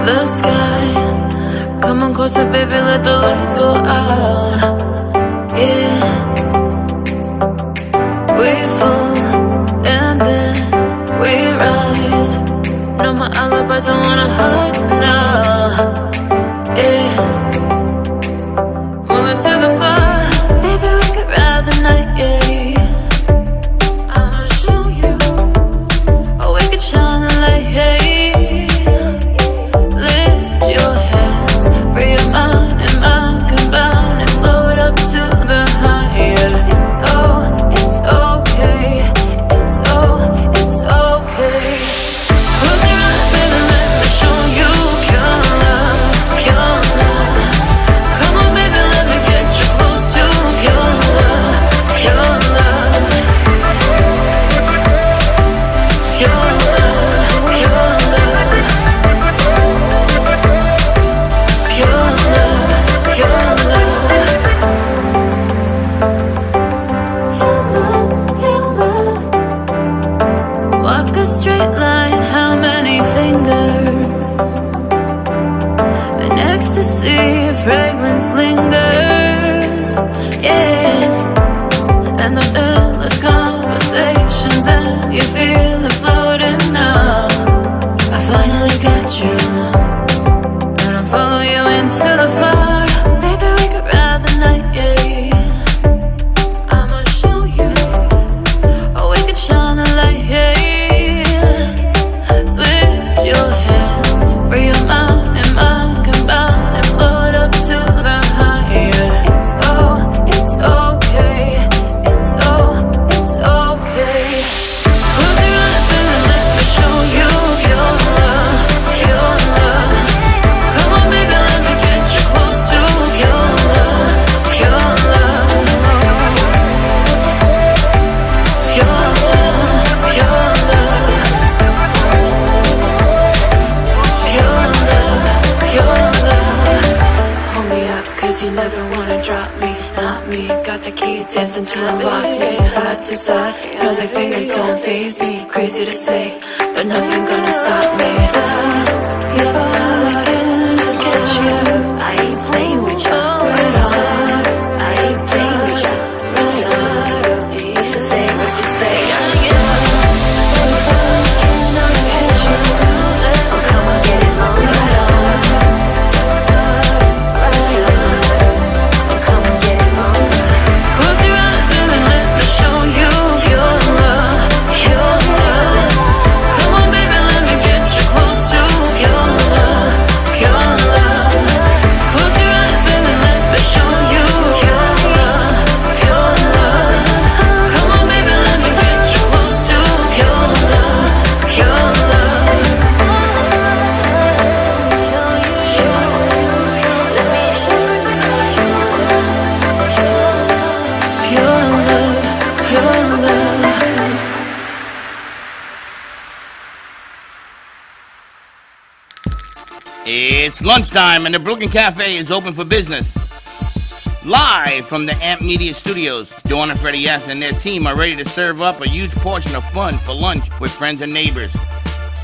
the sky. Come on closer, baby, let the lights go out. Yeah, we fall and then we rise. No more alibis, I wanna hide now. Yeah, falling to the fire. Baby, we could ride the night, yeah. I'ma show you. Or we could shine the light, hey. Lift your hands, free your mind and mind combine and float up to the higher. It's okay. It's okay. Close your eyes, baby, let me show you pure love. Come on, baby, let me get you close to pure love. Pure love. Pure love. Pure love. Pure love. Pure love. Walk a straight line, how many fingers? An ecstasy, fragrance lingers. Yeah, and those endless conversations, and you feel it floating now. I finally got you, and I'm following you into the fire. Baby, we could ride the night, yeah. I'ma show you, or we could shine the light, yeah. Lift your hands, free your mind and mind combine and float up to the higher. It's okay. It's okay. Close your eyes, baby, let me show you pure love. Pure love. Come on, baby, let me get you close to pure love. Pure love. Pure love. Pure love. Pure love. Pure love. Hold me up, cause you never wanna drop me. Not me, got the key, dancing to unlock me. Side to side, know their fingers don't faze me. Crazy to say, but nothing gonna stop me. If I can get you, I ain't playing with you. I ain't playing with you. You should say what you say. Oh, come on, get it longer. Oh, come on, get it longer. Close your eyes, baby, let me show you pure love. Pure love. Come on, baby, let me get you close to pure love. Pure love. Close your eyes, baby, let me show you pure love. Pure love. Come on, baby, let me get you close to pure love. Pure love. Show you, let me show you pure love, pure love. It's lunchtime and the Brooklyn Cafe is open for business. Live from the Amp Media Studios, Dawn and Freddie S. and their team are ready to serve up a huge portion of fun for lunch with friends and neighbors.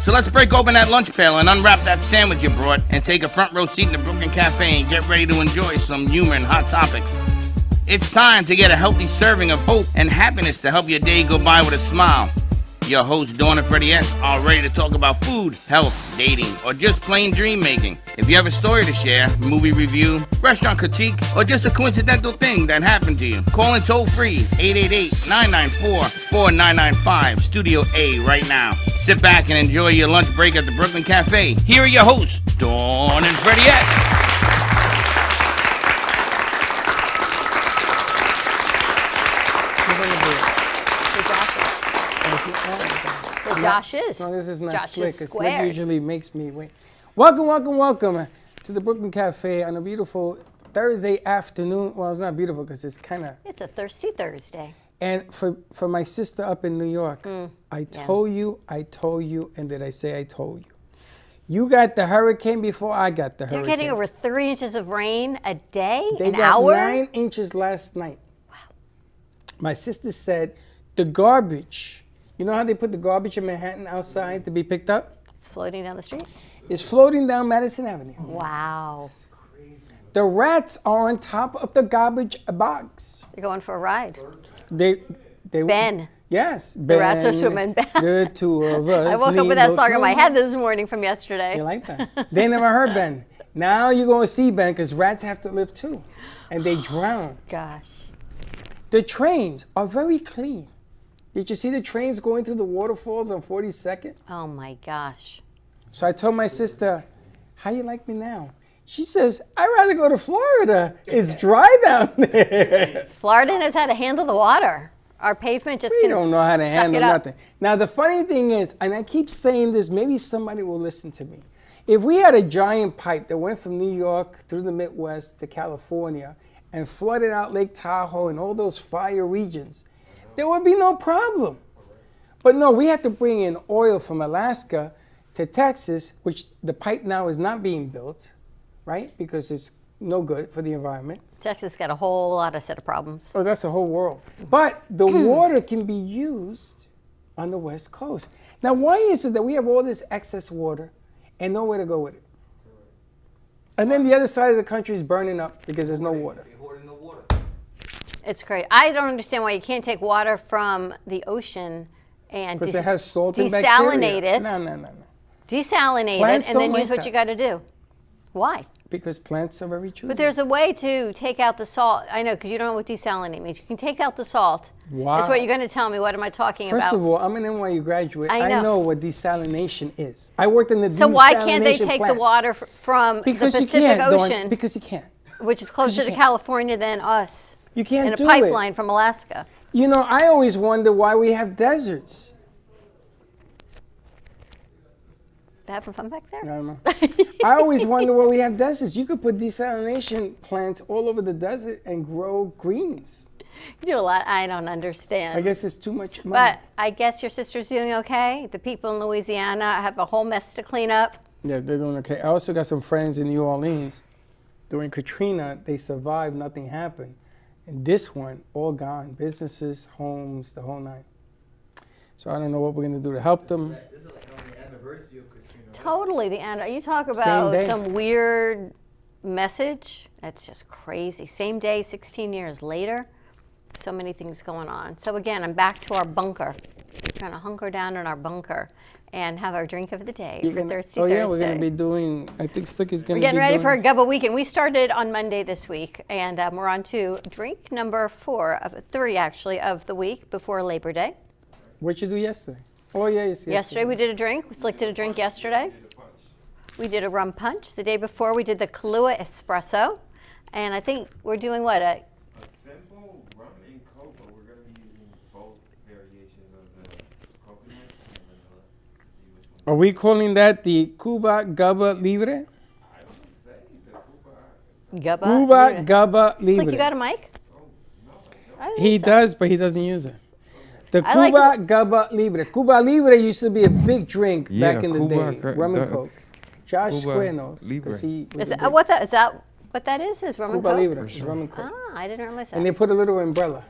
So let's break open that lunch pail and unwrap that sandwich you brought and take a front row seat in the Brooklyn Cafe and get ready to enjoy some humor and hot topics. It's time to get a healthy serving of hope and happiness to help your day go by with a smile. Your hosts, Dawn and Freddie S., are ready to talk about food, health, dating, or just plain dream making. If you have a story to share, movie review, restaurant critique, or just a coincidental thing that happened to you, call in toll free 888-994-4995, Studio A right now. Sit back and enjoy your lunch break at the Brooklyn Cafe. Here are your hosts, Dawn and Freddie S. Josh is. As long as it's not Josh slick, is 'cause squared. Slick usually makes me wait. Welcome to the Brooklyn Cafe on a beautiful Thursday afternoon. Well, it's not beautiful because it's kind of. It's a thirsty Thursday. And for my sister up in New York, I told you, and did I say I told you? You got the hurricane before I got the hurricane. They're getting over 3 inches of rain a day, They an got hour? 9 inches last night. Wow. My sister said the garbage, you know how they put the garbage in Manhattan outside to be picked up? It's floating down the street. is floating down Madison Avenue. Wow. The rats are on top of the garbage box. You're going for a ride. They Ben. Yes, The rats are swimming. The two of us. I woke up with that song in my head this morning from yesterday. You like that? They never heard Ben. Now you're going to see Ben because rats have to live too. And they drown. Gosh. The trains are very clean. Did you see the trains going through the waterfalls on 42nd? Oh my gosh. So I told my sister, how you like me now? She says, I'd rather go to Florida. It's dry down there. Florida knows how to handle the water. Our pavement just We can don't know how to suck handle it up. nothing. Now, the funny thing is, and I keep saying this, maybe somebody will listen to me. If we had a giant pipe that went from New York through the Midwest to California and flooded out Lake Tahoe and all those fire regions, there would be no problem. But no, we had to bring in oil from Alaska to Texas, which the pipe now is not being built, right? Because it's no good for the environment. Texas got a whole lot of set of problems. Oh, that's the whole world. But the water can be used on the West Coast. Now, why is it that we have all this excess water and nowhere to go with it? And then the other side of the country is burning up because there's no water. It's great. I don't understand why you can't take water from the ocean and Because it has salt and bacteria. desalinate it. No. Desalinate Plants it and then don't use like what you that. got to do. Why? Because plants are very choosy. But there's a way to take out the salt. I know, because you don't know what desalinate means. You can take out the salt. Wow. That's what you're going to tell me. What am I talking First about? of all, I'm an NYU graduate. I know. what desalination is. I worked in the So why can't they desalination take the plant. water from Because the you Pacific can't, Dawn, Ocean, because you can't. which is closer to can't. California than us, You can't in a do pipeline from Alaska? it. You know, I always wonder why we have deserts. Having fun back there? I don't know. I always wonder why we have deserts. You could put desalination plants all over the desert and grow greens. You do a lot. I don't understand. I guess it's too much money. But I guess your sister's doing okay. The people in Louisiana have a whole mess to clean up. Yeah, they're doing okay. I also got some friends in New Orleans. During Katrina, they survived, nothing happened. And this one, all gone. Businesses, homes, the whole nine. So I don't know what we're going to do to help them. This is like on the anniversary of Katrina. Totally the end. You talk about day. some weird message. That's just crazy. Same day, 16 years later. So many things going on. So again, I'm back to our bunker. We're going to hunker down in our bunker and have our drink of the day You're for gonna- Thirsty oh, Thursday. yeah, we're going to be doing, I think Slick is going to We're be getting ready doing, for a Gubba weekend. We started on Monday this week, and we're on to drink number 3 actually of the week before Labor Day. What'd you do yesterday? Oh, yeah, yes, Yesterday we did a drink. Slick did a drink yesterday. We did a rum punch. The day before we did the Kahlua Espresso. And I think we're doing what? A simple rum and coke, but we're going to be using both variations of the coconut and vanilla to see which one. Are we calling that the Cuba Gubba Libre? I would say the Cuba. Gubba. Cuba Gubba Slick, Libre. you got a mic? Oh, no, I don't He think so. does, but he doesn't use it. The I like Cuba Gubba Libre. Cuba Libre used to be a big drink Yeah, back in the Cuba day. Gra- Rum and the- Coke. Josh Cuba Square knows. Libre. 'cause he was Is a that, big- what that, is that what that is? Is rum and Cuba Coke? Libre. It's rum and Coke. Ah, I didn't realize that. And they put a little umbrella.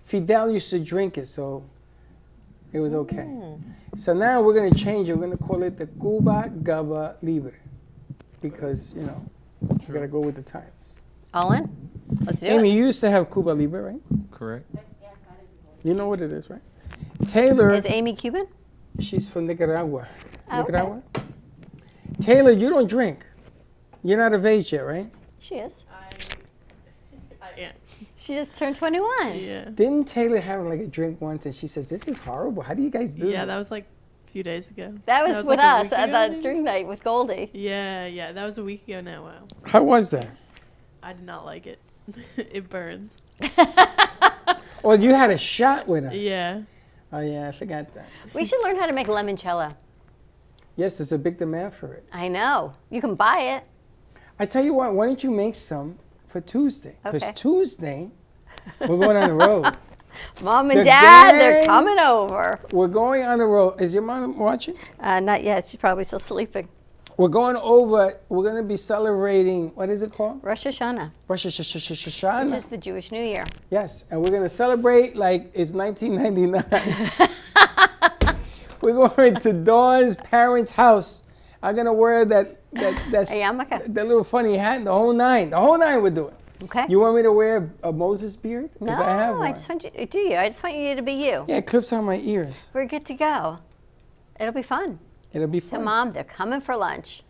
Fidel used to drink it, so it was okay. So now we're going to change it. We're going to call it the Cuba Gubba Libre because, you know, we got to go with the times. All in? Let's do Amy, it. you used to have Cuba Libre, right? Correct. You know what it is, right? Taylor, Is Amy Cuban? she's from Nicaragua. Oh, okay. Nicaragua? Taylor, you don't drink. You're not of age yet, right? She is. I am. She just turned 21. Yeah. Didn't Taylor have like a drink once and she says, this is horrible. How do you guys do Yeah, this? that was like a few days ago. That was with like a us week at ago, the maybe? drink night with Goldie. Yeah, that was a week ago now. Wow. How was that? I did not like it. It burns. Well, you had a shot with us. Yeah. Oh, yeah, I forgot that. We should learn how to make limoncello. Yes, there's a big demand for it. I know. You can buy it. I tell you what, why don't you make some for Tuesday? Because Okay. Tuesday, we're going on the road. Mom and The Dad, they're gang- coming over. We're going on the road. Is your mom watching? Not yet. She's probably still sleeping. We're going over, we're going to be celebrating, what is it called? Rosh Hashanah, Rosh which Hashanah. is the Jewish New Year. Yes, and we're going to celebrate like it's 1999. We're going to Dawn's parents' house. I'm gonna wear that A yarmulke. that little funny hat. The whole nine. The whole nine would do it. Okay. You want me to wear a Moses beard? No, I have one. I just want you. Do you? I just want you to be you. Yeah, it clips on my ears. We're good to go. It'll be fun. It'll be Tell fun. Mom they're coming for lunch.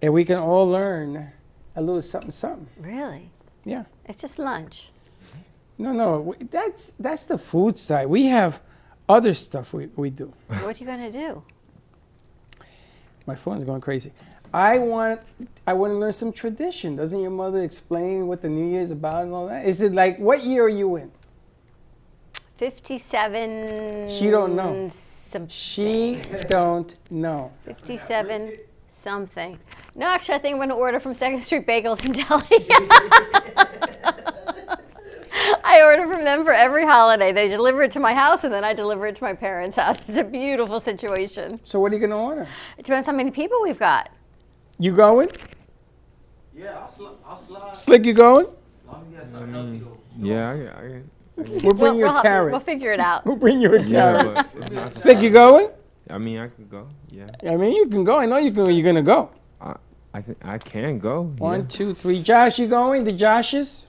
And we can all learn a little something, something. Really? Yeah. It's just lunch. No. That's the food side. We have other stuff we do. What are you gonna do? My phone's going crazy. I want to learn some tradition. Doesn't your mother explain what the New Year's about and all that? Is it like, what year are you in? 57. She don't know. Some, She don't know. 57 something. No, actually, I think I'm going to order from Second Street Bagels in Delhi. I order from them for every holiday. They deliver it to my house, and then I deliver it to my parents' house. It's a beautiful situation. So what are you going to order? It depends how many people we've got. You going? Yeah, I'll slide. Slick, you going? As long as you got something healthy though. Yeah, We'll bring you a we'll carrot. we'll figure it out. We'll bring you a yeah, carrot. but it's not Slick, you going? I mean, I could go. Yeah, I mean, you can go. I know you can. You're going to go. I think I can go. One, yeah. 2, 3. Josh, you going? The Joshes?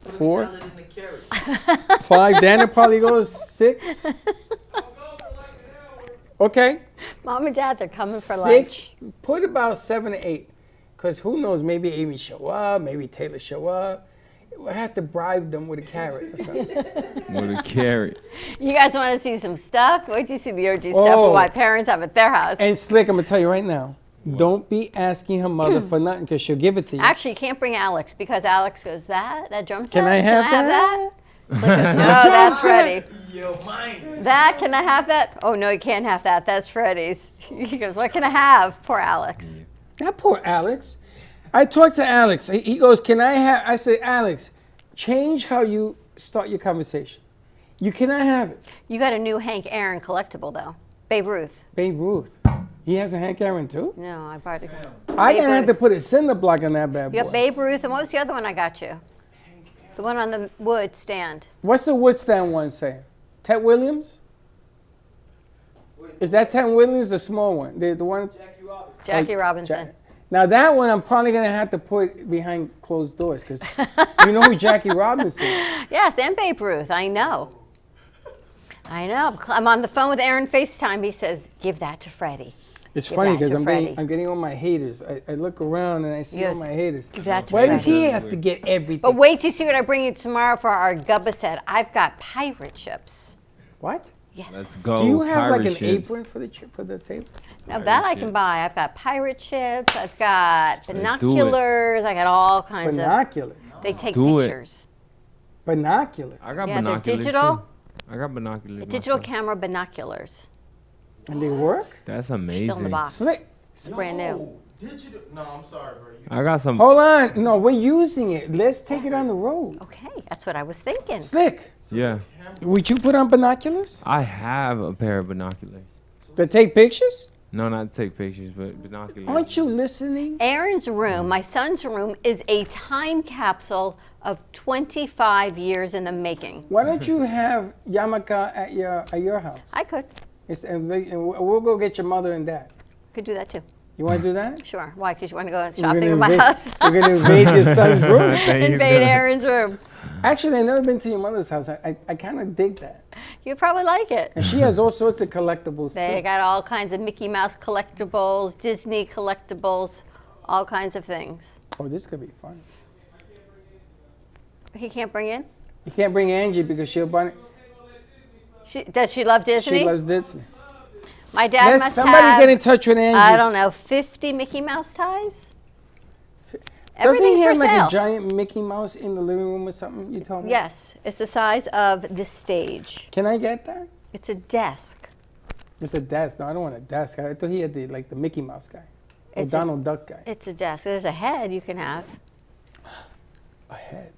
Put a 4, salad in the carrot. 5. Daniel probably goes 6. Okay. Mom and Dad, they're coming for lunch. 6. Put about 7 to 8. Because who knows? Maybe Amy show up. Maybe Taylor show up. I have to bribe them with a carrot or something. With a carrot. You guys want to see some stuff? Wait till you see the OG stuff Oh. of what parents have at their house. And Slick, I'm going to tell you right now. Don't be asking her mother for nothing because she'll give it to you. Actually, you can't bring Alex because Alex goes, that drum set? Can I have that? Slick goes, no, that's Freddie. Yo, mine. That, can I have that? Oh, no, you can't have that. That's Freddie's. He goes, what can I have? Poor Alex. That poor Alex. I talked to Alex. He goes, can I have? I said, Alex, change how you start your conversation. You cannot have it. You got a new Hank Aaron collectible, though. Babe Ruth. Babe Ruth. He has a Hank Aaron too? No, I brought it. I'm going to have to Ruth. put a cinder block on that bad You boy. got Babe Ruth, and what was the other one I got you? The one on the wood stand. What's the wood stand one say? Ted Williams? Is that Ted Williams, the small one? The one? Jackie Robinson. Jackie Robinson. Now that one I'm probably going to have to put behind closed doors because you know who Jackie Robinson is. Yes, and Babe Ruth. I know. I know. I'm on the phone with Aaron FaceTime. He says, give that to Freddie. It's Give funny that because to I'm Freddie. getting all my haters. I look around and I see all Yes. my haters. Give that to Why does Freddie. he have to get everything? But wait till you see what I bring you tomorrow for our Gubba set. I've got pirate ships. What? Yes. Let's go. Do you have like pirate an ships. apron for the table? Now that I can ships. buy. I've got pirate ships. I've got do it. binoculars. I got all kinds Binoculars. of. They take Do it. pictures. Binoculars. I got Yeah, they're binoculars. digital. Too. I got binoculars. Digital myself. camera binoculars. And they work? That's amazing. Still in the box. Slick. Brand new. No, digital. No, I'm sorry, bro. You I got some. Hold on. No, we're using it. Let's take it on the road. Okay, that's what I was thinking. Slick, Yeah, would you put on binoculars I have a pair of binoculars. to take pictures? No, not to take pictures, but binoculars. Aren't you listening? Aaron's room, my son's room, is a time capsule of 25 years in the making. Why don't you have Yamaka at your house? I could. And we'll go get your mother and dad. Could do that too. You want to do that? Sure. Why? Because you want to go We're shopping gonna in my invade- house? We're going to invade your son's room. Invade Aaron's room. Actually, I've never been to your mother's house. I kind of dig that. You'd probably like it. And she has all sorts of collectibles They too. got all kinds of Mickey Mouse collectibles, Disney collectibles, all kinds of things. Oh, this could be fun. He can't bring in? You can't bring Angie because she'll buy Does she love Disney? She loves Disney. My dad Let's must somebody have, get in touch with Angie. I don't know, 50 Mickey Mouse ties? Doesn't Everything's he for have like sale. a giant Mickey Mouse in the living room or something? You told me. Yes, it's the size of this stage. Can I get that? It's a desk. It's a desk. No, I don't want a desk. I thought he had the Mickey Mouse guy, or It's a- Donald Duck guy. It's a desk. There's a head you can have. A head.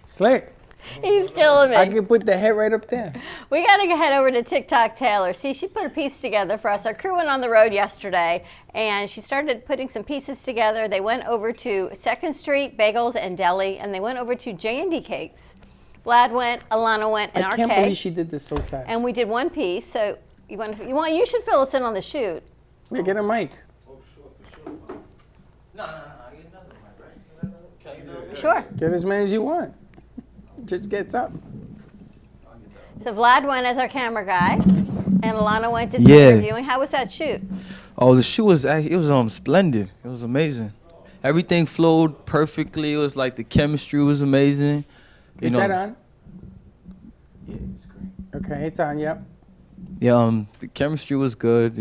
Slick. He's killing I me. could put the head right up there. We got to head over to TikTok Taylor. See, she put a piece together for us. Our crew went on the road yesterday, and she started putting some pieces together. They went over to 2nd Street Bagels and Deli, and they went over to J&D Cakes. Vlad went, Alana went, and I can't RK. believe she did this so fast. And we did one piece. So You should fill us in on the shoot. Yeah, get a mic. Oh, sure, for sure. No, I get another mic, right? Can you do it? Sure. Get as many as you want. Just get something. So Vlad went as our camera guy, and Alana went to Yeah. interviewing. How was that shoot? Oh, the shoot was splendid. It was amazing. Everything flowed perfectly. It was like the chemistry was amazing. Is that on? Yeah, it's great. Okay, it's on. Yep. Yeah, the chemistry was good.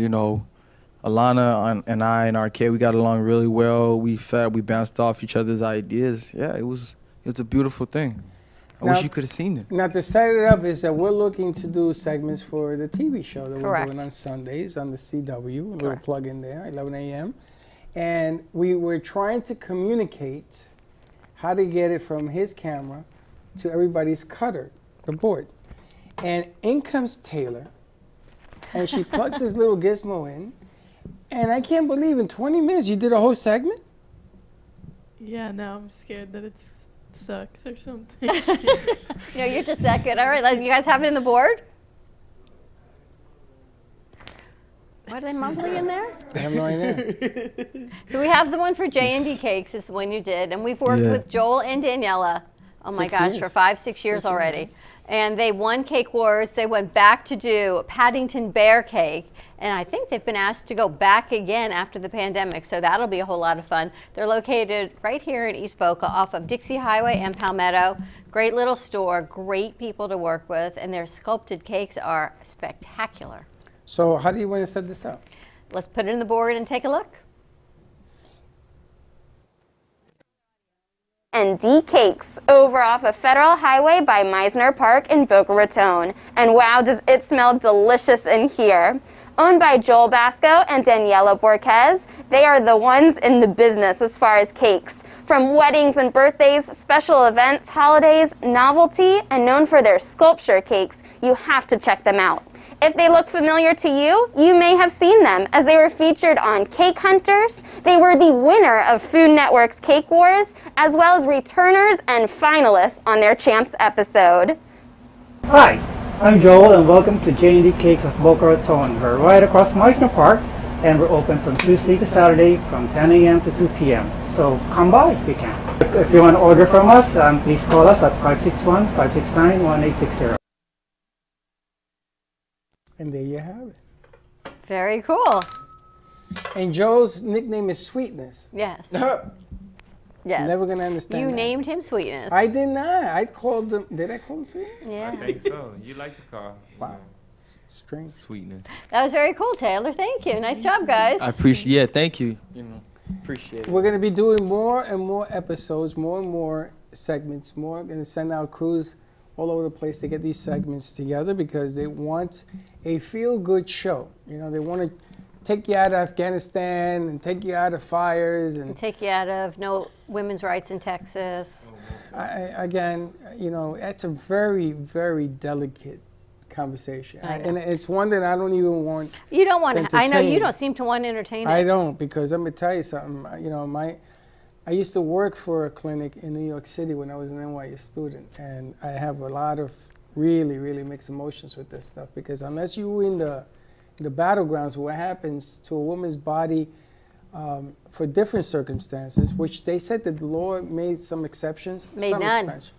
Alana and I and our kid, we got along really well. We bounced off each other's ideas. Yeah, it was a beautiful thing. I Now- wish you could have seen it. Now, to set it up is that we're looking to do segments for the TV show that Correct. we're doing on Sundays on the CW. A little Correct. plug in there, 11 a.m. And we were trying to communicate how to get it from his camera to everybody's cutter, the board. And in comes Taylor, and she plugs this little gizmo in. And I can't believe in 20 minutes you did a whole segment? Yeah, now I'm scared that it sucks or something. No, you're just that good. All right, you guys have it in the board? What are they mumbling in there? I have no idea. So we have the one for J&D Cakes is the one you did, and we've worked Yeah. with Joel and Daniela, oh my 6 gosh, years. for 5-6 years already. And they won Cake Wars. They went back to do Paddington Bear Cake, and I think they've been asked to go back again after the pandemic, so that'll be a whole lot of fun. They're located right here in East Boca off of Dixie Highway and Palmetto. Great little store, great people to work with, and their sculpted cakes are spectacular. So how do you want to set this up? Let's put it in the board and take a look. And D Cakes over off of Federal Highway by Meisner Park in Boca Raton. And wow, does it smell delicious in here. Owned by Joel Basco and Daniela Borquez, they are the ones in the business as far as cakes. From weddings and birthdays, special events, holidays, novelty, and known for their sculpture cakes, you have to check them out. If they look familiar to you, you may have seen them as they were featured on Cake Hunters. They were the winner of Food Network's Cake Wars, as well as returners and finalists on their Champs episode. Hi, I'm Joel and welcome to J&D Cakes of Boca Raton. We're right across Meisner Park and we're open from Tuesday to Saturday from 10 a.m. to 2 p.m. So come by if you can. If you want to order from us, please call us at 561-569-1860. And there you have it. Very cool. And Joe's nickname is Sweetness. Yes. Yes. Never gonna understand You that. named him Sweetness. I did not. I called him. Did I call him Sweetness? Yeah. I think so. You like to call Wow. Strange. sweetness. That was very cool, Taylor. Thank you. Nice job, guys. I appreciate. Yeah, thank you. Appreciate it. We're gonna be doing more and more episodes, more and more segments. More. Gonna send out crews all over the place to get these segments together because they want a feel-good show. They want to take you out of Afghanistan and take you out of fires and Take you out of no women's rights in Texas. again, that's a very, very delicate conversation. I know. And it's one that I don't even want. You don't want to. I know you entertain. don't seem to want to entertain it. I don't, because I'm gonna tell you something. I used to work for a clinic in New York City when I was an NYU student, and I have a lot of really, really mixed emotions with this stuff because unless you're in the battlegrounds, what happens to a woman's body for different circumstances, which they said that the law made some exceptions. Made some none. exceptions.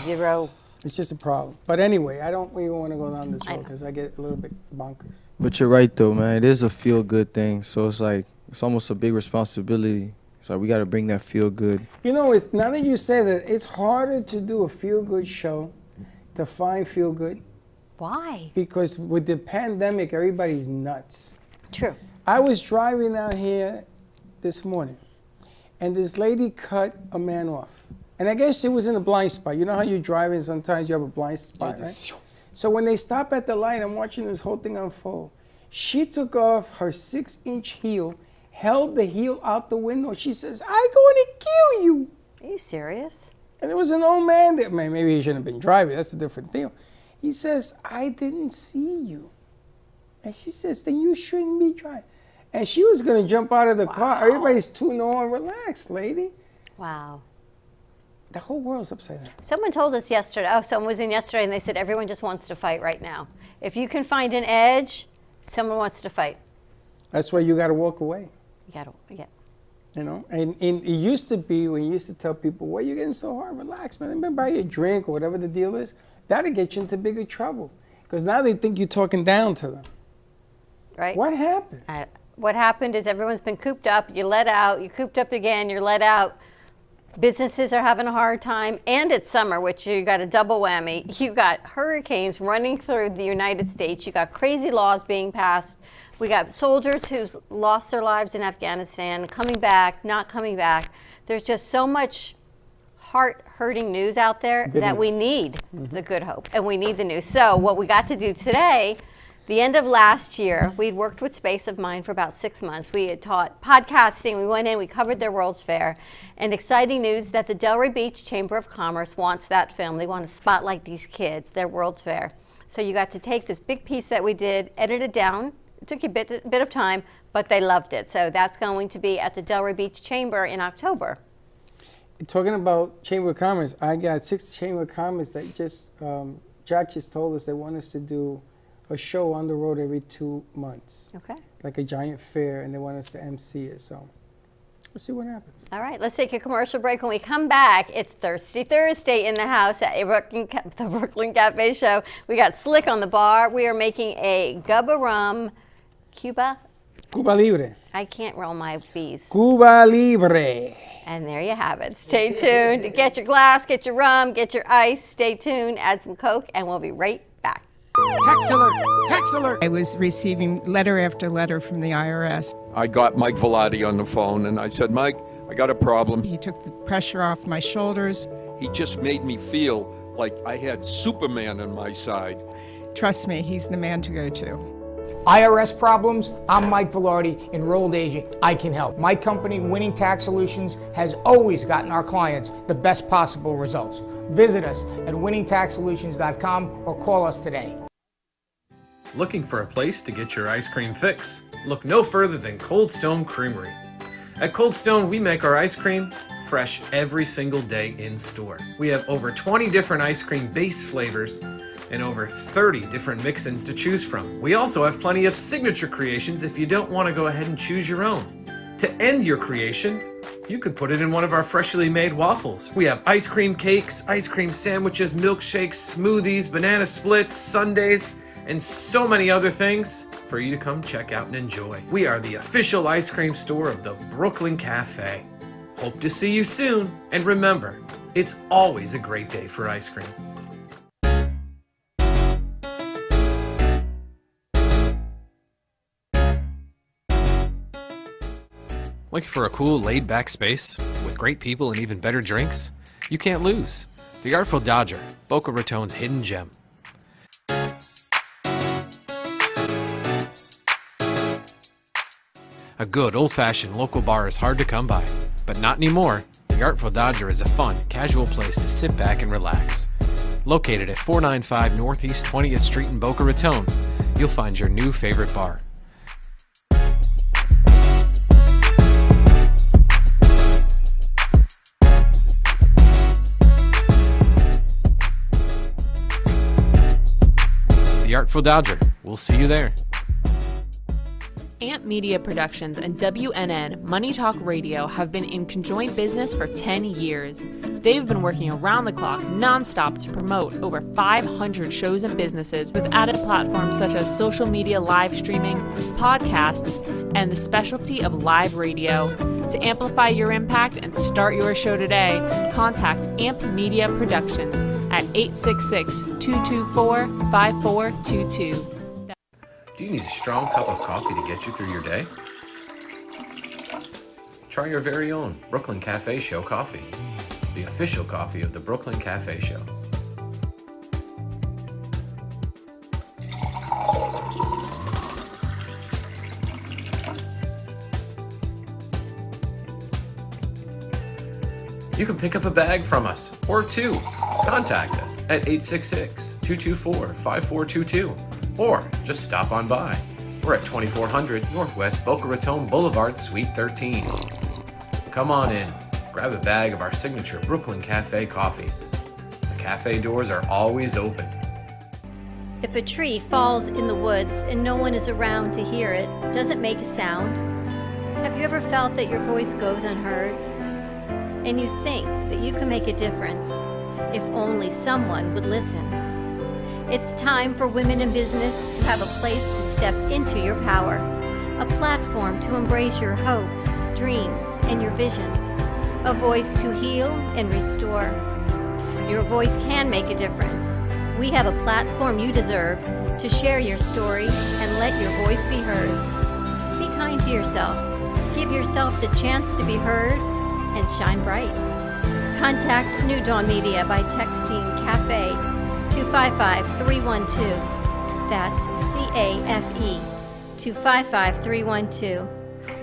Zero. It's just a problem. But anyway, I don't even want to go down this I road know. because I get a little bit bonkers. But you're right though, man. It is a feel good thing. So it's almost a big responsibility. So we got to bring that feel good. It's now that you say that, it's harder to do a feel-good show, to find feel-good, Why? because with the pandemic, everybody's nuts. True. I was driving out here this morning, and this lady cut a man off. And I guess it was in a blind spot. You know how you're driving, sometimes you have a blind spot, right? So when they stop at the light, I'm watching this whole thing unfold. She took off her 6-inch heel, held the heel out the window. She says, "I'm going to kill you." Are you serious? And there was an old man there. Maybe he shouldn't have been driving. That's a different deal. He says, "I didn't see you." And she says, "Then you shouldn't be driving." And she was going to jump out of the car. Everybody's tuning on. Relax, lady. Wow. The whole world's upside down. Someone told us yesterday, someone was in yesterday and they said everyone just wants to fight right now. if you can find an edge, someone wants to fight. That's why you got to walk away. You got to, yeah. You know, and it used to be when you used to tell people, "Why are you getting so hard? Relax, man. Let me buy you a drink or whatever the deal is." That'll get you into bigger trouble because now they think you're talking down to them. Right? What happened? What happened is everyone's been cooped up. You let out. You cooped up again. You're let out. Businesses are having a hard time, and it's summer, which you got a double whammy. You got hurricanes running through the United States. You got crazy laws being passed. We got soldiers who've lost their lives in Afghanistan, coming back, not coming back. There's just so much heart-hurting news out there that we need the good hope, and we need the news. So what we got to do today, the end of last year, we'd worked with Space of Mind for about 6 months. We had taught podcasting. We went in, we covered their World's Fair. And exciting news that the Delray Beach Chamber of Commerce wants that film. They want to spotlight these kids, their World's Fair. So you got to take this big piece that we did, edit it down. It took you a bit of time, but they loved it. So that's going to be at the Delray Beach Chamber in October. Talking about Chamber of Commerce, I got 6 Chamber of Commerce that just, Jack just told us they want us to do a show on the road every 2 months. Okay. Like a giant fair, and they want us to MC it. So we'll see what happens. All right, let's take a commercial break. When we come back, it's Thirsty Thursday in the house at the Brooklyn Cafe Show. We got Slick on the bar. We are making a Gubba Rum Cuba. Cuba Libre. I can't roll my B's. Cuba Libre. And there you have it. Stay tuned. Get your glass, get your rum, get your ice. Stay tuned, add some Coke, and we'll be right back. Text alert! Text alert! I was receiving letter after letter from the IRS. I got Mike Velati on the phone and I said, "Mike, I got a problem." He took the pressure off my shoulders. He just made me feel like I had Superman on my side. Trust me, he's the man to go to. IRS problems? I'm Mike Velarde, enrolled agent. I can help. My company, Winning Tax Solutions, has always gotten our clients the best possible results. Visit us at winningtaxsolutions.com or call us today. Looking for a place to get your ice cream fix? Look no further than Cold Stone Creamery. At Cold Stone, we make our ice cream fresh every single day in store. We have over 20 different ice cream base flavors and over 30 different mix-ins to choose from. We also have plenty of signature creations if you don't want to go ahead and choose your own. To end your creation, you can put it in one of our freshly made waffles. We have ice cream cakes, ice cream sandwiches, milkshakes, smoothies, banana splits, sundaes, and so many other things for you to come check out and enjoy. We are the official ice cream store of the Brooklyn Cafe. Hope to see you soon, and remember, it's always a great day for ice cream. Looking for a cool, laid-back space with great people and even better drinks? You can't lose. The Artful Dodger, Boca Raton's hidden gem. A good, old-fashioned local bar is hard to come by, but not anymore. The Artful Dodger is a fun, casual place to sit back and relax. Located at 495 Northeast 20th Street in Boca Raton, you'll find your new favorite bar. The Artful Dodger. We'll see you there. Amp Media Productions and WNN Money Talk Radio have been in conjoint business for 10 years. They've been working around the clock, nonstop, to promote over 500 shows and businesses with added platforms such as social media live streaming, podcasts, and the specialty of live radio. To amplify your impact and start your show today, contact Amp Media Productions at 866-224-5422. Do you need a strong cup of coffee to get you through your day? Try your very own Brooklyn Cafe Show coffee, the official coffee of the Brooklyn Cafe Show. You can pick up a bag from us, or two. Contact us at 866-224-5422. Or just stop on by. We're at 2400 Northwest Boca Raton Boulevard, Suite 13. Come on in, grab a bag of our signature Brooklyn Cafe coffee. The cafe doors are always open. If a tree falls in the woods and no one is around to hear it, does it make a sound? Have you ever felt that your voice goes unheard? And you think that you can make a difference if only someone would listen. It's time for women in business to have a place to step into your power, a platform to embrace your hopes, dreams, and your visions, a voice to heal and restore. Your voice can make a difference. We have a platform you deserve to share your story and let your voice be heard. Be kind to yourself. Give yourself the chance to be heard and shine bright. Contact New Dawn Media by texting CAFE to 55312. That's CAFE to 55312.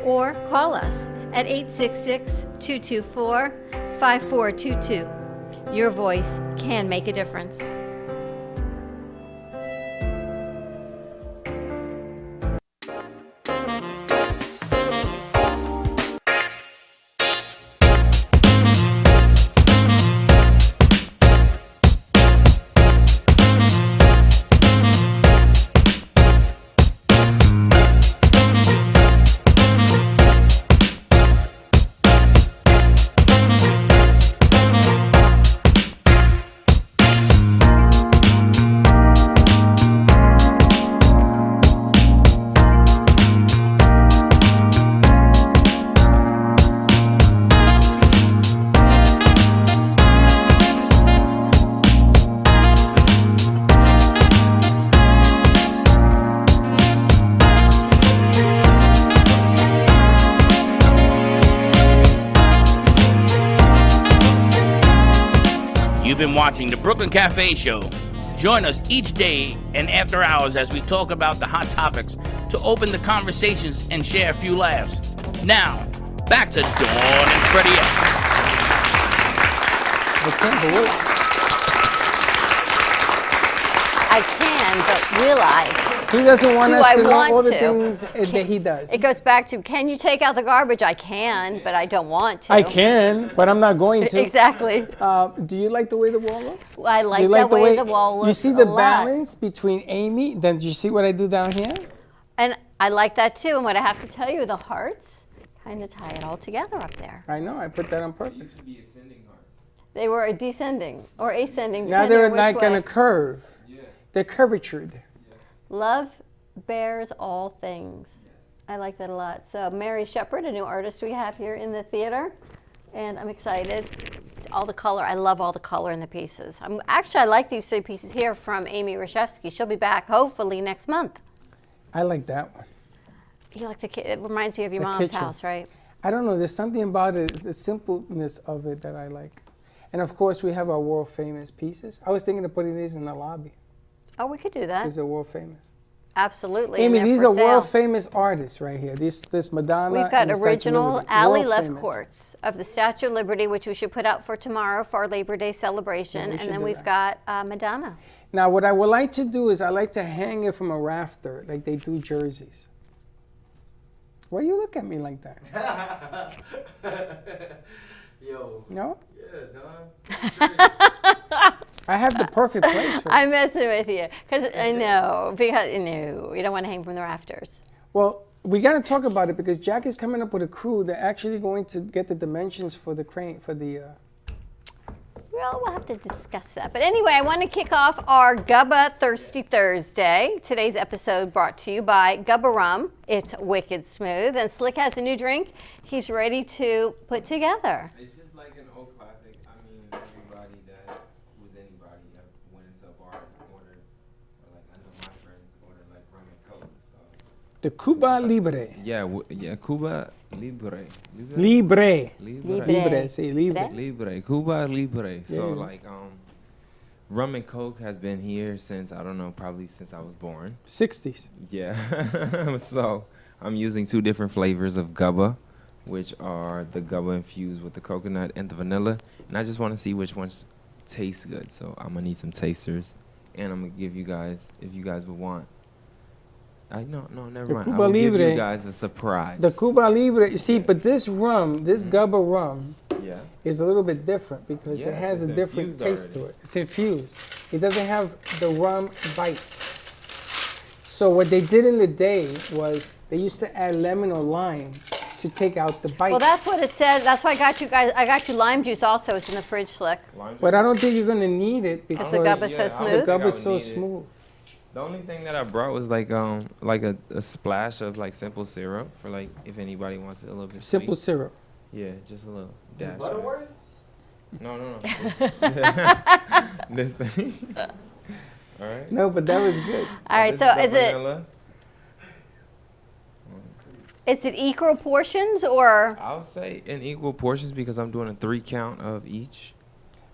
Or call us at 866-224-5422. Your voice can make a difference. You've been watching the Brooklyn Cafe Show. Join us each day and after hours as we talk about the hot topics to open the conversations and share a few laughs. Now, back to Dawn and Freddie S. I can, but will I? He doesn't want Do us I to know want all the to? things that he does. It goes back to, can you take out the garbage? I can, but I don't want to. I can, but I'm not going to. Exactly. Do you like the way the wall looks? I Do like you the way the wall looks. You see the balance between Amy? Then do you see what I do down here? And I like that too. And what I have to tell you, the hearts kind of tie it all together up there. I know. I put that on purpose. Used to be ascending hearts. They were a descending or ascending. Now depending they're on which not going way. to curve. Yeah. They're curvatured. Love bears all things. I like that a lot. So Mary Shepard, a new artist we have here in the theater, and I'm excited. It's all the color. I love all the color in the pieces. I like these 3 pieces here from Amy Reshevsky. She'll be back hopefully next month. I like that one. You like it reminds you of your The mom's kitchen. house, right? I don't know. There's something about it, the simpleness of it that I like. And of course, we have our world famous pieces. I was thinking of putting these in the lobby. Oh, we could do that. These are world famous. Absolutely. Amy, and they're these for are world sale. famous artists right here. This Madonna. We've got and the Statue of original Liberty. Ali World famous. Lefcourts of the Statue of Liberty, which we should put out for tomorrow for our Labor Day celebration. Yeah, we and should then do we've that. got Madonna. Now, what I would like to do is I like to hang it from a rafter, like they do jerseys. Why you look at me like that? Yo. No? Yeah, Don. I have the perfect place for it. I'm messing with you because I know because no, you don't want to hang from the rafters. Well, we got to talk about it because Jack is coming up with a crew. They're actually going to get the dimensions for the crane, for the... Well, we'll have to discuss that. But anyway, I want to kick off our Gubba Thirsty Thursday. Today's episode brought to you by Gubba Rum. It's wicked smooth. And Slick has a new drink he's ready to put together. It's just like an old classic. I mean, everybody that was anybody that went into a bar and ordered, or like I know my friends ordered like rum and coke. So. The Cuba Libre. Yeah, Cuba Libre. Libre. Libre. Libre. Say libre. Libre. Cuba Libre. So Yeah. like rum and coke has been here since I don't know, probably since I was born. 60s. Yeah. So I'm using 2 different flavors of Gubba, which are the Gubba infused with the coconut and the vanilla. And I just want to see which ones taste good. So I'm gonna need some tasters, and I'm gonna give you guys, if you guys would want. No, never The mind. Cuba I will give Libre. you guys a surprise. The Cuba Libre. You see, but this rum, this Gubba rum, Yeah. is a little bit different because it Yes, has a it's different infused taste to already. it. It's infused. It doesn't have the rum bite. So what they did in the day was they used to add lemon or lime to take out the bite. Well, that's what it said. That's why I got you guys. I got you lime juice also. It's in the fridge, Slick. But I don't think you're gonna need it because the gubba's so smooth? The gubba's so smooth. The only thing that I brought was like a splash of like simple syrup for like if anybody wants it a little bit Simple sweet. syrup. Yeah, just a little dash. butter of it. worth? No. This thing. All right. No, but that was good. All right. This So the is it vanilla. equal portions or? I'll say in equal portions because I'm doing a 3 count of each.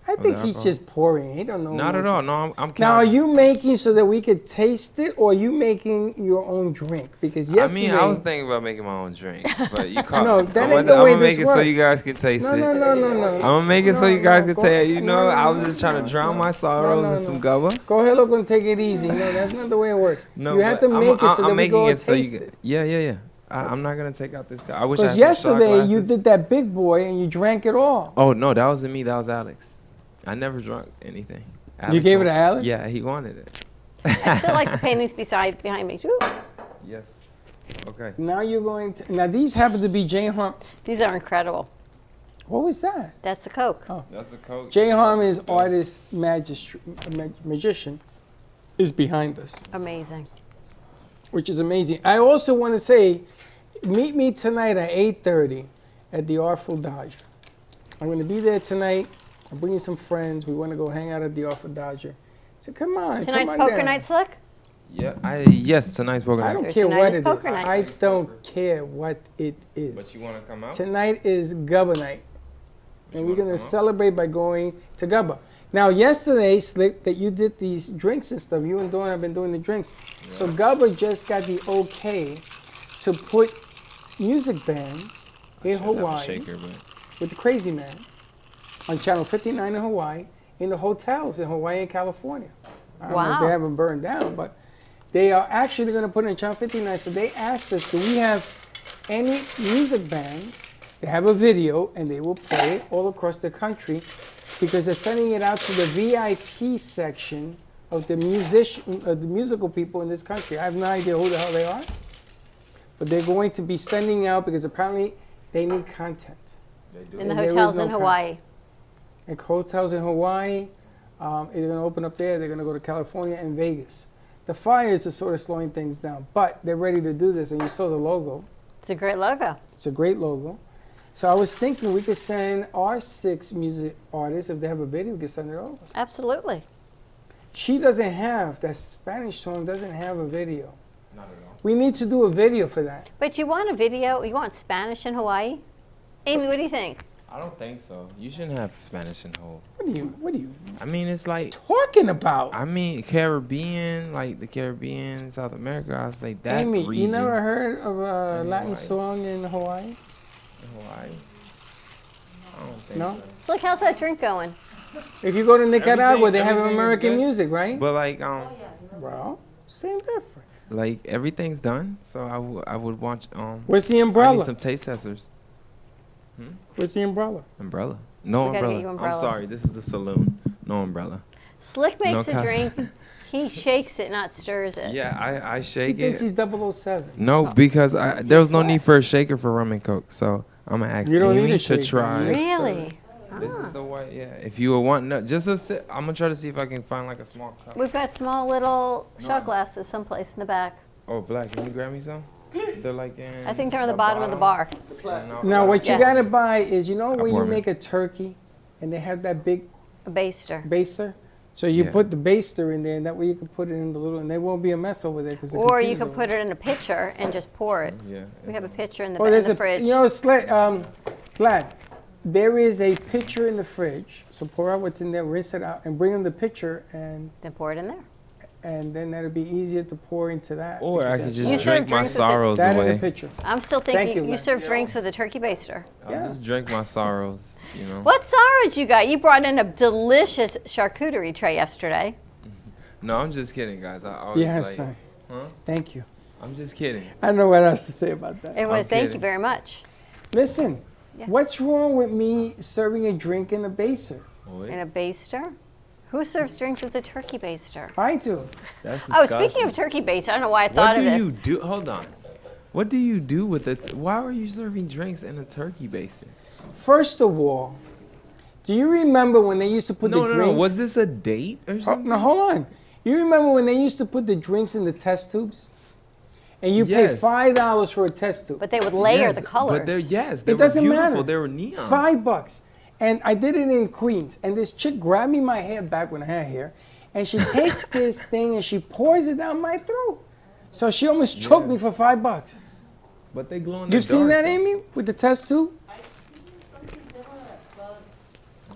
I of think the he's alcohol. just pouring. He don't know. Not at all. No, I'm counting. Now, are you making so that we could taste it, or are you making your own drink? Because yesterday, I was thinking about making my own drink, but you caught No, me. that I'm ain't the gonna way make this it so you works. guys can taste No, it. no. I'm gonna make it so you guys can taste. You know, no, I was no, just trying to drown my no, sorrows no, in some gubba. Go ahead, look, and take it easy. No, that's not the way it works. No, you have to but make it so I'm that we making go it and so taste you. it. Yeah. I'm not gonna take out this guy. I wish I had Because some shot yesterday you glasses. did that big boy and you drank it all. Oh no, that wasn't me. That was Alex. I never drunk anything. You gave it to wanted- Alex? Yeah, he wanted it. I still like the paintings behind me too. Yes. Okay. Now you're going to. Now these happen to be Jay Harm. These are incredible. What was that? That's the Coke. Oh. That's a Coke. Jay Harmon's artist, magician, is behind us, Amazing. which is amazing. I also want to say, meet me tonight at 8:30 at the Artful Dodger. I'm going to be there tonight. I'm bringing some friends. We want to go hang out at the Artful Dodger. So come on. Tonight's come on poker down. night, Slick. Yeah. Yes, tonight's poker I night. don't Thursday care night what is it poker is. night. I don't care what it is. But you want to come out? Tonight is Gubba night. And we're wanna going to come out? celebrate by going to Gubba. Now, yesterday, Slick, that you did these drinks and stuff, you and Dawn have been doing the drinks. So Gubba just got the okay to put music bands in Should have a Hawaii shaker, but with the Crazy Man on Channel 59 in Hawaii, in the hotels in Hawaii and California. I don't know if Wow. they haven't burned down, but they are actually going to put it in Channel 59. So they asked us, do we have any music bands? They have a video, and they will play it all across the country because they're sending it out to the VIP section of the musical people in this country. I have no idea who the hell they are, but they're going to be sending out because apparently they need content. In the And there is hotels no in con- Hawaii. Like hotels in Hawaii, they're going to open up there. They're going to go to California and Vegas. The fires are sort of slowing things down, but they're ready to do this. And you saw the logo. It's a great logo. It's a great logo. So I was thinking we could send our 6 music artists, if they have a video, we could send it over. Absolutely. She doesn't have, that Spanish song doesn't have a video. not at all. We need to do a video for that. But you want a video? You want Spanish in Hawaii? Amy, what do you think? I don't think so. You shouldn't have Spanish in whole. What do you I mean, it's like talking about? I mean, Caribbean, like the Caribbean, South America. I was like that Amy, region. you never heard of a In Latin Hawaii. song in Hawaii? In Hawaii. I don't think No? so. Slick, how's that drink going? If you go to Nicaragua, they have everything is American good. music, right? But like Well, same difference. like everything's done, so I would watch Where's the I umbrella? need some taste testers. Where's the umbrella? Umbrella. No We gotta get umbrella. you I'm umbrellas. sorry. This is the saloon. No umbrella. Slick makes No a cus- drink. He shakes it, not stirs it. Yeah, I He shake thinks it. he's 007. No, because there was no need for a shaker for rum and coke. So I'm gonna ask You don't need Amy a to shaker. try. Really? This is the way. Yeah. If you would want, no, just a sip. I'm gonna try to see if I can find like a small cup. We've got small little shot glasses someplace in the back. Oh, black. Can you grab me some? They're like in. I think they're on the bottom of the bar. Now, what you Yeah. gotta buy is, you know, when you pour 'em in. make a turkey and they have that big A baster. baster? So you Yeah. put the baster in there, and that way you can put it in the little, and there won't be a mess over there. Or you could put it in a pitcher and just pour it. Yeah. We have a pitcher in the, Oh, in there's the a fridge. You know, Glad, there is a pitcher in the fridge. So pour out what's in there, rinse it out, and bring them the pitcher, and then pour it in there. And then that'll be easier to pour into that. Or I could because just You serve drink my drinks with it? sorrows that in away. the pitcher. I'm still Thank thinking you, you Len. serve drinks with a turkey baster. I'll just drink my sorrows. You know. What sorrows you got? You brought in a delicious charcuterie tray yesterday. No, I'm just kidding, guys. I always Yes, like. sir. Huh? Thank you. I'm just kidding. I don't know what else to say about that. It was. Thank you kidding. very much. Listen, Yeah. What's wrong with me serving a drink in a baster? In a baster? Who serves drinks with a turkey baster? I do. That's Oh, speaking of turkey baster, I don't know why I thought of this. What do you do? Hold on. What do you do with it? Why are you serving drinks in a turkey baster? First of all, do you remember when they used to put the drinks? No. Was this a date or something? No, hold on. You remember when they used to put the drinks in the test tubes? And you pay $5 for a test tube. But they would layer the colors. But they it were doesn't beautiful. matter. They were neon. $5. And I did it in Queens. And this chick grabbed me my hair back when I had hair. And she takes this thing and she pours it down my throat. So she almost choked me for $5. But they glow in the You've seen that, dark, Amy, with the test tube?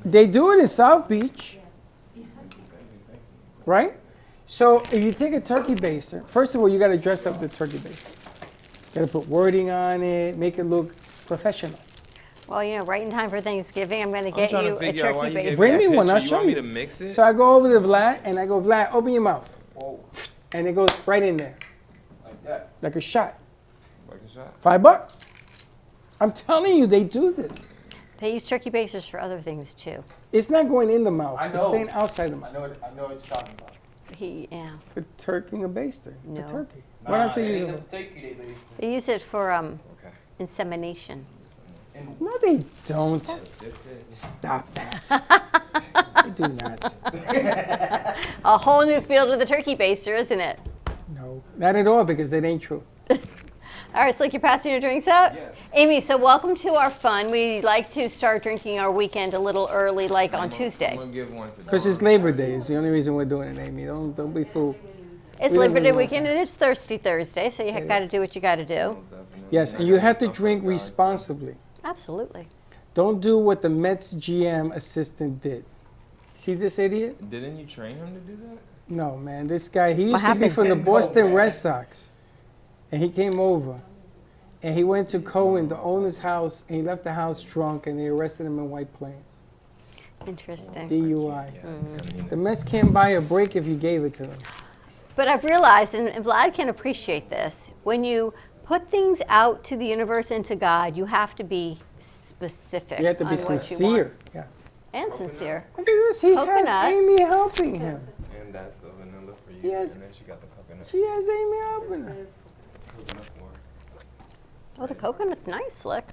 They do it in South Beach. Right? So if you take a turkey baster, first of all, you got to dress up the turkey baster. You got to put wording on it, make it look professional. Well, you know, right in time for Thanksgiving, I'm going to get you a turkey baster. Bring me one, I'll show you. Want me to mix it? So I go over to Vlad and I go, Vlad, open your mouth. And it goes right in there. Like that. Like a shot. Like a shot. $5. I'm telling you, they do this. They use turkey basters for other things too. It's not going in the mouth. I know. It's staying outside the mouth. I know what you're talking about. Yeah. For turkey a baster. No. For turkey. Nah, What else they use ain't it no for? turkey they baste. They use it for insemination. No, they don't. Stop that. They do not. A whole new field of the turkey baster, isn't it? No, not at all, because it ain't true. All right, Slick, you're passing your drinks out? Yes. Amy, so welcome to our fun. We like to start drinking our weekend a little early, like on Tuesday. I'm gonna give one to Because it's Labor Day. It's the only reason we're doing it, Amy. Don't be fooled. It's We Labor don't Day know. weekend. It is Thirsty Thursday, so you got to do what you got to do. Yes, and you have to drink responsibly. Absolutely. Don't do what the Mets GM assistant did. See this idiot? Didn't you train him to do that? No, man. This guy, he What used to be happened? from the Boston man. Red Sox. And he came over. And he went to Cohen, the owner's house, and he left the house drunk, and they arrested him in White Plains. Interesting. DUI. The Mets can't buy a break if you gave it to them. But I've realized, and Vlad can appreciate this, when you put things out to the universe and to God, you have to be specific. You have to be on what you sincere. want. Yeah. And sincere. Look at this. He Coconut. has Amy helping him. And that's the vanilla for you. Yes. And then she got the coconut. She has Amy helping her. Coconut for her. Oh, the coconut's nice, Slick.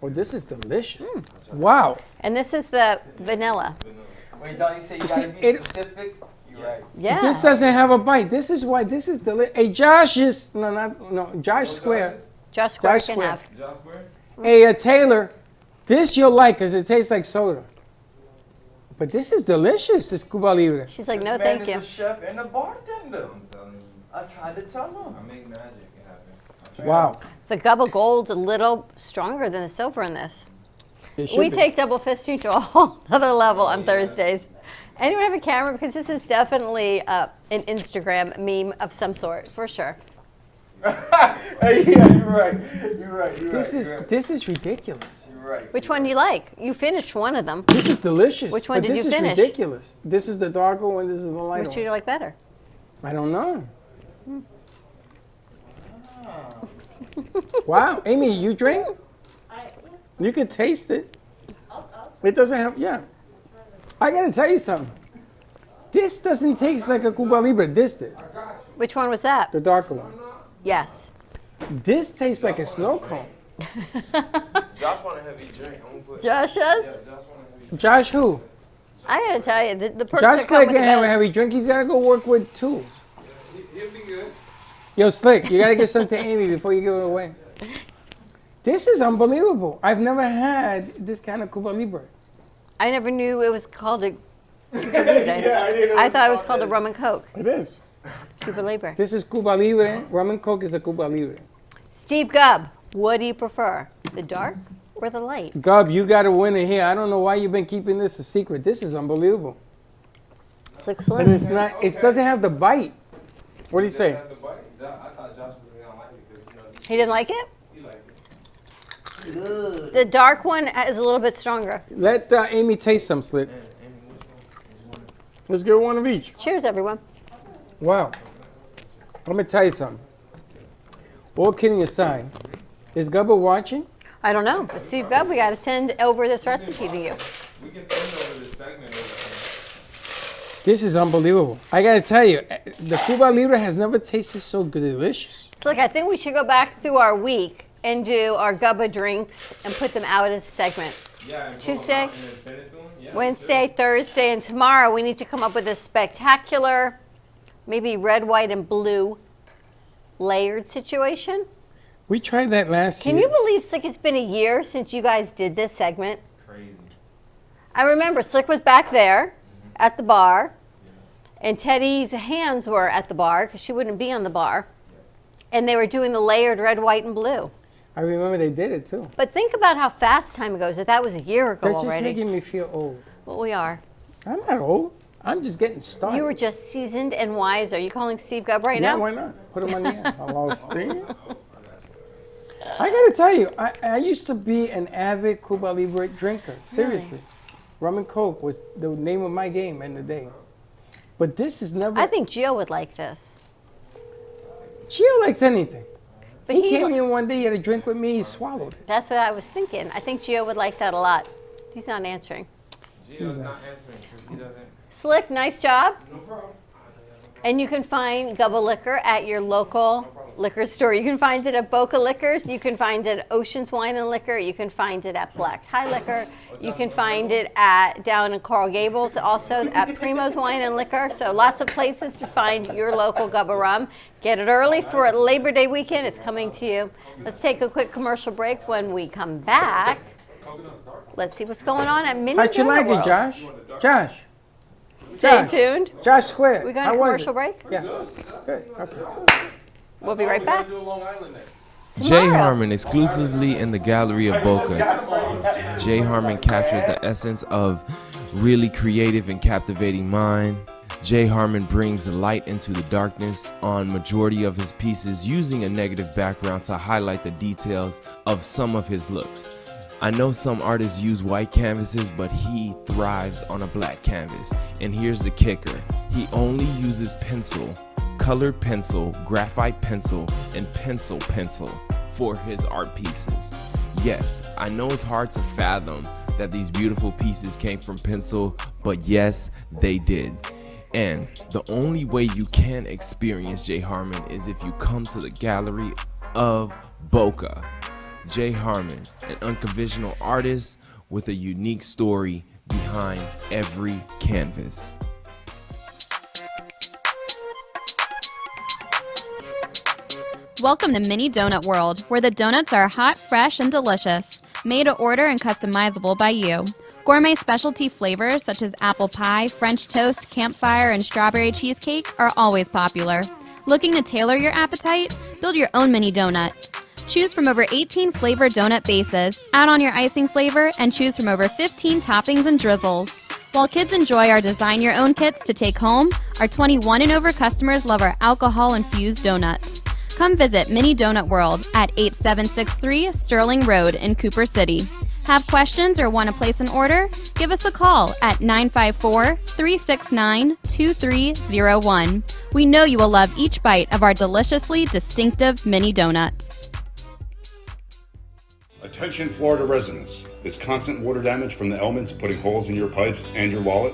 Oh, this is delicious. Wow. And this is the vanilla. Wait, don't you say you You gotta see, be it- specific? You're right. Yeah. This doesn't have a bite. This is why this is delicious. Hey, Josh is, Josh Square. Josh Square Josh can Square. have. Josh Square? Hey, Taylor, this you'll like because it tastes like soda. But this is delicious, this Cuba Libre. She's like, This no, man thank is you. a chef and a bartender. I'm telling you. I tried to tell him. I make magic happen. Wow. The Gubba Gold's a little stronger than the silver in this. It should We be. take double fisting to a whole other level on Thursdays. Anyone have a camera? Because this is definitely an Instagram meme of some sort, for sure. Hey, yeah, you're right. You're right. You're This right. is you're right. this is ridiculous. You're right. Which one do you like? You finished one of them. This is delicious. Which one but did this you is finish? ridiculous. This is the darker one. This is the lighter Which do you one. like better? I don't know. Wow, Amy, you drink? You can taste it. It doesn't have, yeah. I gotta tell you something. This doesn't taste like a Cuba Libre. This did. Which one was that? The darker one. Yes. This tastes like a snow cone. Josh want a heavy drink. I'm gonna put. Josh does? Josh who? I gotta tell you, the perks Josh that come with can't have a the heavy drink. He's gotta go work with tools. He'll be good. Yo, Slick, you gotta give some to Amy before you give it away. This is unbelievable. I've never had this kind of Cuba Libre. I never knew it was called a Cuba Libre. Yeah, I didn't know I it thought it was was called a rum and coke. It is. Cuba Libre. This is Cuba Libre. Rum and Coke is a Cuba Libre. Steve Gubb, what do you prefer? The dark or the light? Gub, you got to win it here. I don't know why you've been keeping this a secret. This is unbelievable. Slick And Slim. it's not. It doesn't have the bite. What do you say? I thought Josh was gonna like it because, you know, He didn't like it? he liked it. Good. The dark one is a little bit stronger. Let Amy taste some, Slick. Let's get one of each. Cheers, everyone. Wow. I'm gonna tell you something. All kidding aside, is Gubba watching? I don't know, but Steve Gubb, we got to send over this recipe to you. We can send over this segment over. This is unbelievable. I gotta tell you, the Cuba Libre has never tasted so delicious. Slick, I think we should go back through our week and do our Gubba drinks and put them out as a segment. Yeah, and Tuesday, and then send it to them? Yeah, Wednesday, Thursday, and tomorrow we need to come up with a spectacular, maybe red, white, and blue layered situation. We tried that last year. Can you believe, Slick, it's been a year since you guys did this segment? Crazy. I remember Slick was back there at the bar, and Teddy's hands were at the bar because she wouldn't be on the bar, and they were doing the layered red, white, and blue. I remember they did it too. But think about how fast time goes. That was a year ago That's already. just making me feel old. Well, we are. I'm not old. I'm just getting started. You were just seasoned and wiser. Are you calling Steve Gubb right Yeah, now? why not? Put him on the air. Hello, Steve. I gotta tell you, I used to be an avid Cuba Libre drinker. Seriously. Rum and Coke was the name of my game in the day. But this is never... I think Gio would like this. Gio likes anything. But he came in one day, he had a drink with me, he swallowed it. That's what I was thinking. I think Gio would like that a lot. He's not answering. Gio's not answering because he doesn't. Slick, nice job. No problem. And you can find Gubba Liquor at your local liquor store. You can find it at Boca Liquors. You can find it at Oceans Wine and Liquor. You can find it at Black Tie Liquor. You can find it down in Coral Gables, also at Primo's Wine and Liquor. So lots of places to find your local Gubba rum. Get it early for Labor Day weekend. It's coming to you. Let's take a quick commercial break. When we come back, let's see what's going on at Mini How'd you Donut like World. it, Josh? Josh? Stay Josh. tuned. Josh Square. We got How a was commercial it? break? Yeah. Good. Okay. We'll be right back. Jay Harmon exclusively in the Gallery of Boca. Jay Harmon captures the essence of really creative and captivating mind. Jay Harmon brings light into the darkness on majority of his pieces, using a negative background to highlight the details of some of his looks. I know some artists use white canvases, but he thrives on a black canvas. And here's the kicker. He only uses pencil, colored pencil, graphite pencil, and pencil for his art pieces. Yes, I know it's hard to fathom that these beautiful pieces came from pencil, but yes, they did. And the only way you can experience Jay Harmon is if you come to the Gallery of Boca. Jay Harmon, an unconventional artist with a unique story behind every canvas. Welcome to Mini Donut World, where the donuts are hot, fresh, and delicious, made to order and customizable by you. Gourmet specialty flavors such as apple pie, French toast, campfire, and strawberry cheesecake are always popular. Looking to tailor your appetite? Build your own mini donuts. Choose from over 18 flavored donut bases, add on your icing flavor, and choose from over 15 toppings and drizzles. While kids enjoy our design your own kits to take home, our 21 and over customers love our alcohol-infused donuts. Come visit Mini Donut World at 8763 Sterling Road in Cooper City. Have questions or want to place an order? Give us a call at 954-369-2301. We know you will love each bite of our deliciously distinctive mini donuts. Attention Florida residents. Is constant water damage from the elements putting holes in your pipes and your wallet?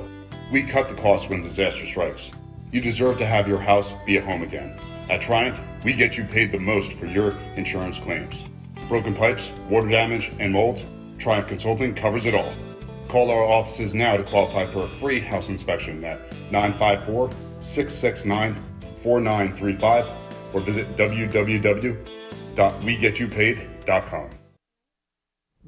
We cut the cost when disaster strikes. You deserve to have your house be a home again. At Triumph, we get you paid the most for your insurance claims. Broken pipes, water damage, and mold? Triumph Consulting covers it all. Call our offices now to qualify for a free house inspection at 954-669-4935 or visit www.wegetYouPaid.com.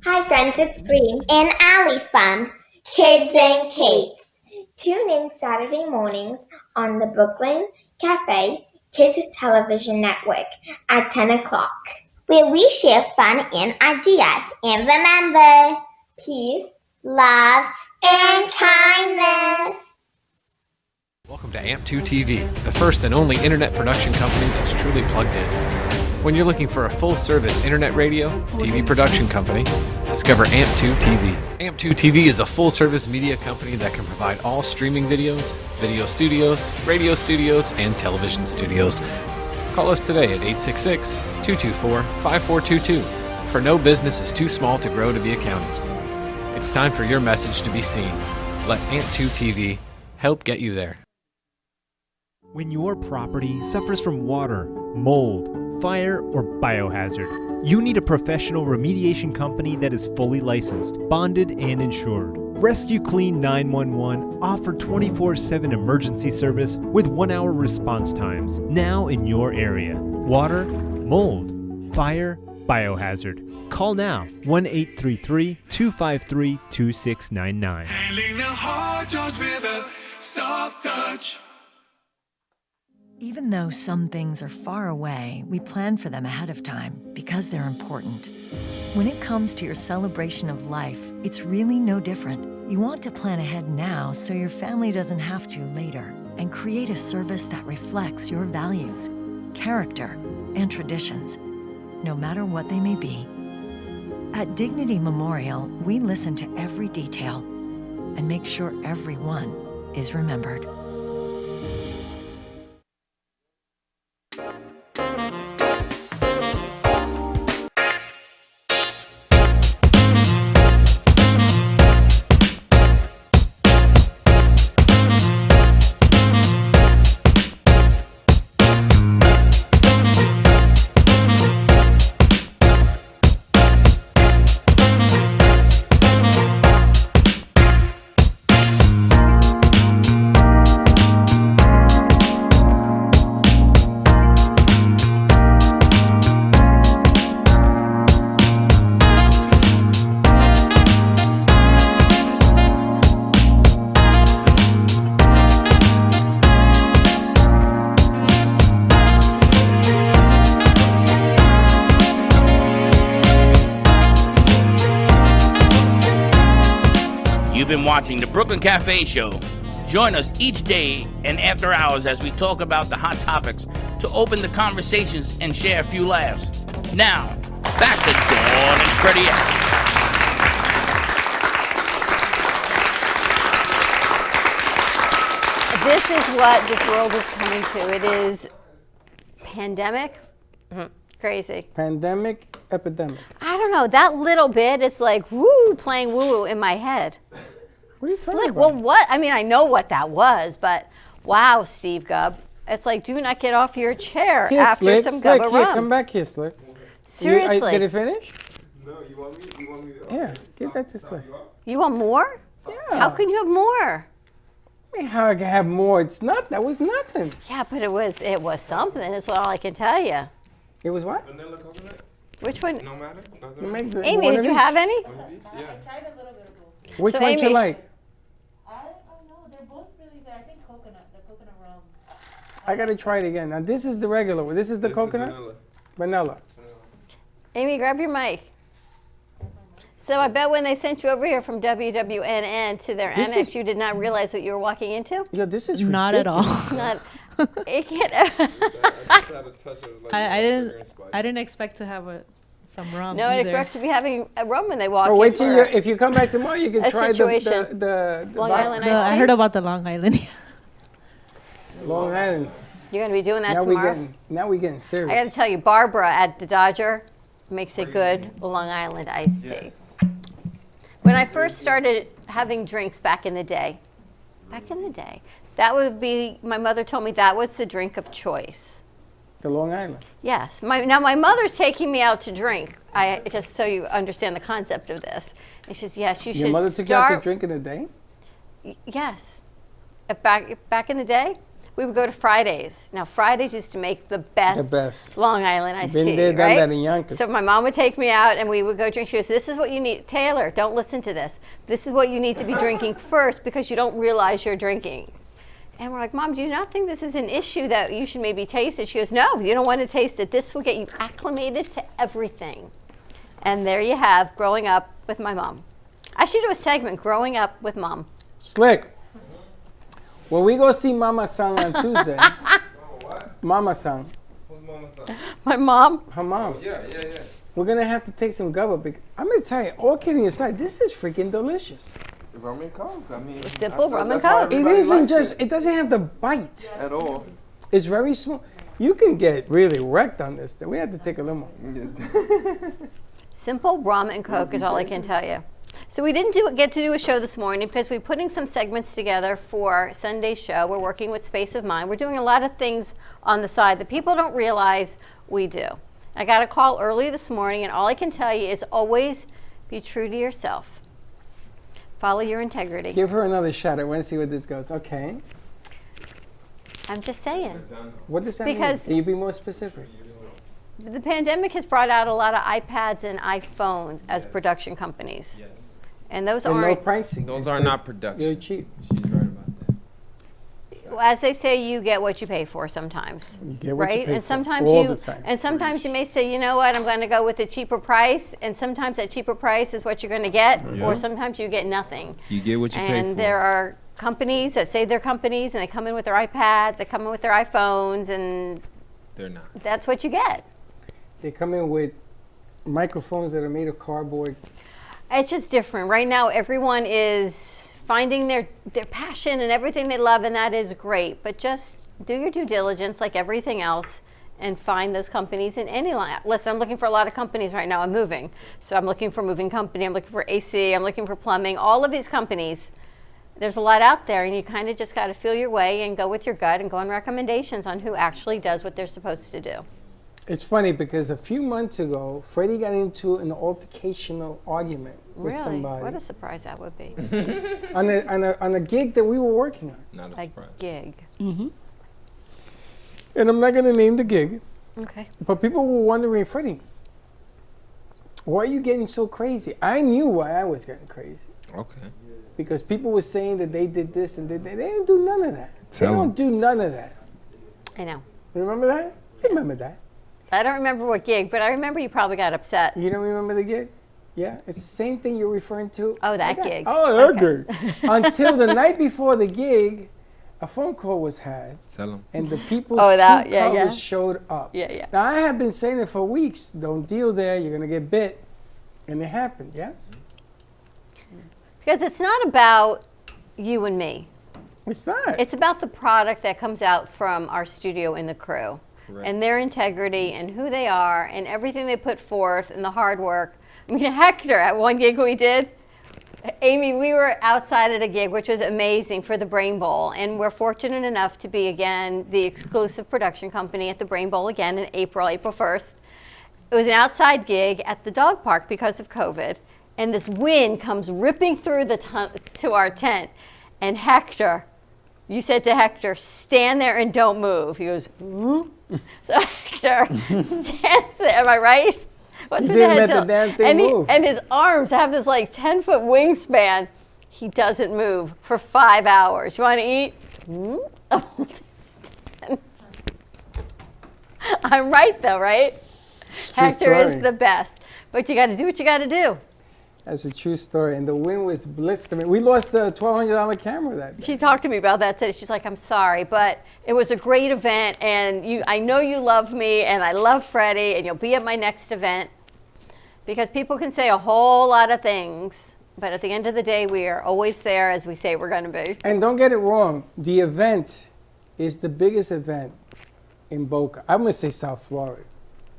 Hi friends, it's Bree and Allie from Kids and Capes. Tune in Saturday mornings on the Brooklyn Cafe Kids Television Network at 10 o'clock, where we share fun and ideas. And remember, peace, love, and kindness. Welcome to AMP2 TV, the first and only internet production company that's truly plugged in. When you're looking for a full-service internet radio, TV production company, discover AMP2 TV. AMP2 TV is a full-service media company that can provide all streaming videos, video studios, radio studios, and television studios. Call us today at 866-224-5422. For no business is too small to grow to be accounted. It's time for your message to be seen. Let Ant2 TV help get you there. When your property suffers from water, mold, fire, or biohazard, you need a professional remediation company that is fully licensed, bonded, and insured. Rescue Clean 911 offer 24/7 emergency service with 1-hour response times now in your area. Water, mold, fire, biohazard. Call now 1-833-253-2699. Handling the hard jobs with a soft touch. Even though some things are far away, we plan for them ahead of time because they're important. When it comes to your celebration of life, it's really no different. You want to plan ahead now so your family doesn't have to later, and create a service that reflects your values, character, and traditions, no matter what they may be. At Dignity Memorial, we listen to every detail and make sure everyone is remembered. You've been watching the Brooklyn Cafe Show. Join us each day and after hours as we talk about the hot topics to open the conversations and share a few laughs. Now, back to Dawn and Freddie S. This is what this world is coming to. It is pandemic. Crazy. Pandemic, epidemic. I don't know. That little bit is like woo, playing woo in my head. What are you Slick. talking about? Well, what? I mean, I know what that was, but wow, Steve Gubb. It's like, do not get off your chair Here, after Slick, some Slick, Gubba here, rum. come back here, Slick. Seriously. Did it finish? No, you want me to? Yeah, give that to Slick. You want more? Yeah. How can you have more? I mean, how I can have more? It's not. That was nothing. Yeah, but it was something. That's all I can tell you. It was what? Vanilla coconut? Which one? No matter? It makes it Amy, one did of you each. have any? Yeah. Which So, one you Amy- like? I don't know. They're both really good. I think the coconut rum. I gotta try it again. Now this is the regular one. This is the coconut. Vanilla. Amy, grab your mic. So I bet when they sent you over here from WWNN to their This annex, is- you did not realize what you were walking into? Yo, this is Not at all. Not. It can't. I didn't expect to have some rum. No one either. expects to be having a rum when they walk Oh, in. wait till for you, if you come back tomorrow, you can a try situation. the Long vodka. Island I iced tea? heard about the Long Island. Long Island. You're going to be doing that Now tomorrow? we getting serious. I got to tell you, Barbara at the Dodger makes a good Long Island iced tea. When I first started having drinks back in the day, that would be, my mother told me that was the drink of choice. The Long Island. Yes. Now my mother's taking me out to drink. Just so you understand the concept of this. And she says, yes, you should Your mother took you out to start. drink in the day? Yes. Back in the day, we would go to Fridays. Now Fridays used to make the best Long Island iced Been tea, there, done right? that in Yonkers. So my mom would take me out and we would go drink. She goes, this is what you need. Taylor, don't listen to this. This is what you need to be drinking first because you don't realize you're drinking. And we're like, Mom, do you not think this is an issue that you should maybe taste it? She goes, no, you don't want to taste it. This will get you acclimated to everything. And there you have growing up with my mom. I should do a segment, Growing Up with Mom. Slick. When we go see Mama Sang on Tuesday, Mama Sang. Who's Mama Sang? My mom? Her mom. Yeah. We're gonna have to take some gubba. I'm gonna tell you, all kidding aside, this is freaking delicious. Rum and Coke. I mean, Simple rum and that's why Coke. It everybody isn't likes just, it doesn't have the bite. at all. It's very small. You can get really wrecked on this. We have to take a little more. Simple rum and Coke is all I can tell you. So we didn't get to do a show this morning because we're putting some segments together for Sunday's show. We're working with Space of Mind. We're doing a lot of things on the side that people don't realize we do. I got a call early this morning, and all I can tell you is always be true to yourself. Follow your integrity. Give her another shot. I want to see where this goes. Okay. I'm just saying. What does that Because mean? Can you be more specific? the pandemic has brought out a lot of iPads and iPhones as production companies. Yes. And those And no aren't, pricing. Those It's are like, not production. You're cheap. She's right about that. as they say, you get what you pay for sometimes. You get what you right? pay And for sometimes all you the time. and sometimes you may say, you know what, I'm going to go with a cheaper price, and sometimes that cheaper price is what you're going to get, Yeah. or sometimes you get nothing. You get what you pay for. And there are companies that say they're companies, and they come in with their iPads, they come in with their iPhones, and They're not. that's what you get. They come in with microphones that are made of cardboard. It's just different. Right now, everyone is finding their passion and everything they love, and that is great. But just do your due diligence like everything else and find those companies in any line. Listen, I'm looking for a lot of companies right now. I'm moving. So I'm looking for a moving company. I'm looking for AC. I'm looking for plumbing. All of these companies, there's a lot out there, and you kind of just got to feel your way and go with your gut and go on recommendations on who actually does what they're supposed to do. It's funny because a few months ago, Freddie got into an altercational argument with Really? somebody What a surprise that would be. on a gig that we were working on. Not a surprise. Gig. Mm-hmm. And I'm not going to name the gig, Okay. but people were wondering, Freddie, why are you getting so crazy? I knew why I was getting crazy. Okay. Because people were saying that they did this and did that. They didn't do none of that. Tell they 'em. don't do none of that. I know. Remember that? Remember that. I don't remember what gig, but I remember you probably got upset. You don't remember the gig? Yeah, it's the same thing you're referring to. Oh, that gig. Oh, that Okay. gig. Until the night before the gig, a phone call was had, Tell them. and the people's Oh, that- true yeah, colors yeah. showed up. Yeah, yeah. Now, I have been saying it for weeks. Don't deal there. You're going to get bit. And it happened, yes? Because it's not about you and me. It's not. It's about the product that comes out from our studio and the crew. Correct. And their integrity and who they are and everything they put forth and the hard work. I mean, Hector, at one gig we did, Amy, we were outside at a gig, which was amazing for the Brain Bowl. And we're fortunate enough to be, again, the exclusive production company at the Brain Bowl again in April 1st. It was an outside gig at the dog park because of COVID. And this wind comes ripping through to our tent. And Hector, you said to Hector, stand there and don't move. He goes, hmm? So Hector stands there, am I right? What's He with didn't the let head the tilt? damn thing and move. And his arms have this like 10-foot wingspan. He doesn't move for 5 hours. You want to eat? Hmm? I'm right though, right? true Hector story. is the best. But you got to do what you got to do. That's a true story. And the wind was blistering. We lost a $1,200 camera that day. She talked to me about that today. She's like, I'm sorry, but it was a great event, and I know you love me, and I love Freddie, and you'll be at my next event. Because people can say a whole lot of things, but at the end of the day, we are always there as we say we're going to be. And don't get it wrong. The event is the biggest event in Boca. I'm going to say South Florida.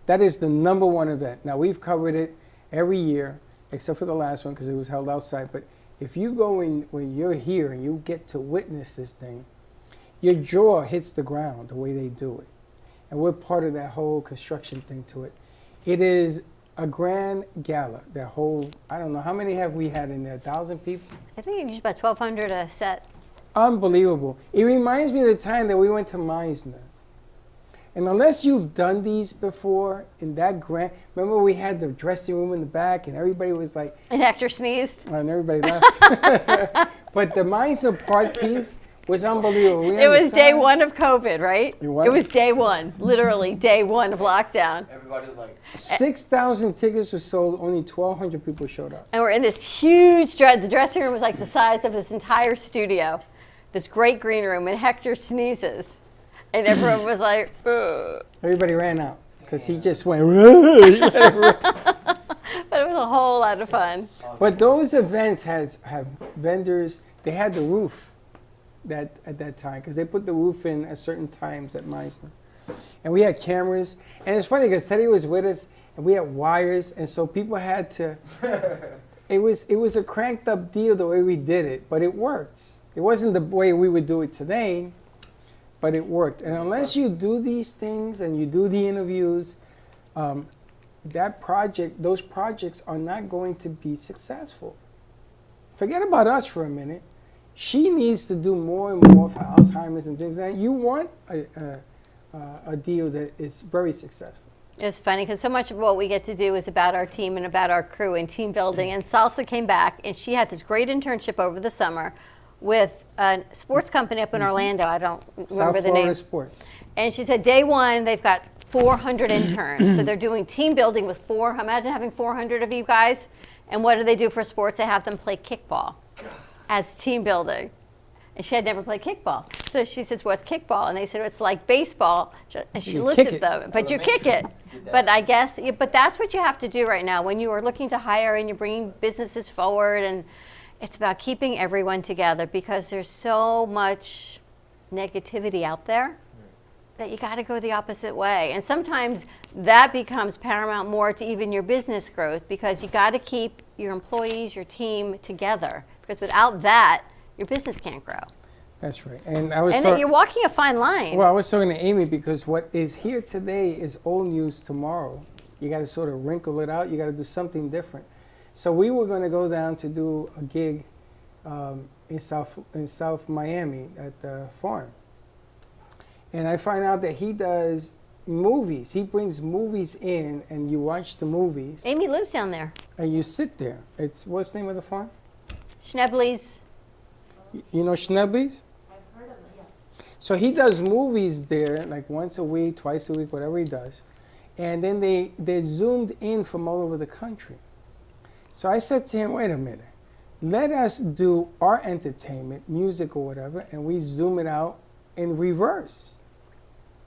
That is the #1 event. Now, we've covered it every year, except for the last one because it was held outside. But if you go in when you're here and you get to witness this thing, your jaw hits the ground the way they do it. And we're part of that whole construction thing to it. It is a grand gala. That whole, I don't know, how many have we had in there? 1,000 people? I think it's about 1,200 a set. Unbelievable. It reminds me of the time that we went to Meisner. And unless you've done these before in that grand, remember we had the dressing room in the back and everybody was like, And Hector sneezed. and everybody laughed. But the Meisner Park piece was unbelievable. We It was day understand- 1 of COVID, right? It was? It was day 1, literally day 1 of lockdown. Everybody was like, 6,000 tickets were sold, only 1,200 people showed up. And we're in this huge, the dressing room was like the size of this entire studio, this great green room, and Hector sneezes. And everyone was like, ugh. Everybody ran out because he just went, But it was a whole lot of fun. But those events have vendors. They had the roof at that time because they put the roof in at certain times at Meisner. And we had cameras. And it's funny because Teddy was with us and we had wires, and so people had to. It was a cranked up deal the way we did it, but it worked. It wasn't the way we would do it today, but it worked. And unless you do these things and you do the interviews, those projects are not going to be successful. Forget about us for a minute. She needs to do more and more for Alzheimer's and things like that. You want a deal that is very successful. It's funny because so much of what we get to do is about our team and about our crew and team building. And Salsa came back, and she had this great internship over the summer with a sports company up in Orlando. I don't remember the name. Sports. And she said day one, they've got 400 interns. So they're doing team building with imagine having 400 of you guys. And what do they do for sports? They have them play kickball as team building. And she had never played kickball. So she says, what's kickball? And they said, it's like baseball. And she looked at them, but you kick it. But I guess, but that's what you have to do right now when you are looking to hire and you're bringing businesses forward. And it's about keeping everyone together because there's so much negativity out there that you got to go the opposite way. And sometimes that becomes paramount more to even your business growth because you got to keep your employees, your team together. Because without that, your business can't grow. That's right. And then you're walking a fine line. Well, I was talking to Amy because what is here today is old news tomorrow. You got to sort of wrinkle it out. You got to do something different. So we were going to go down to do a gig in South Miami at the farm. And I find out that he does movies. He brings movies in, and you watch the movies. Amy lives down there. And you sit there. What's the name of the farm? Schnebley's. You know Schnebley's? I've heard of it, yes. So he does movies there, like once a week, twice a week, whatever he does. And then they're zoomed in from all over the country. So I said to him, wait a minute. Let us do our entertainment, music or whatever, and we zoom it out in reverse.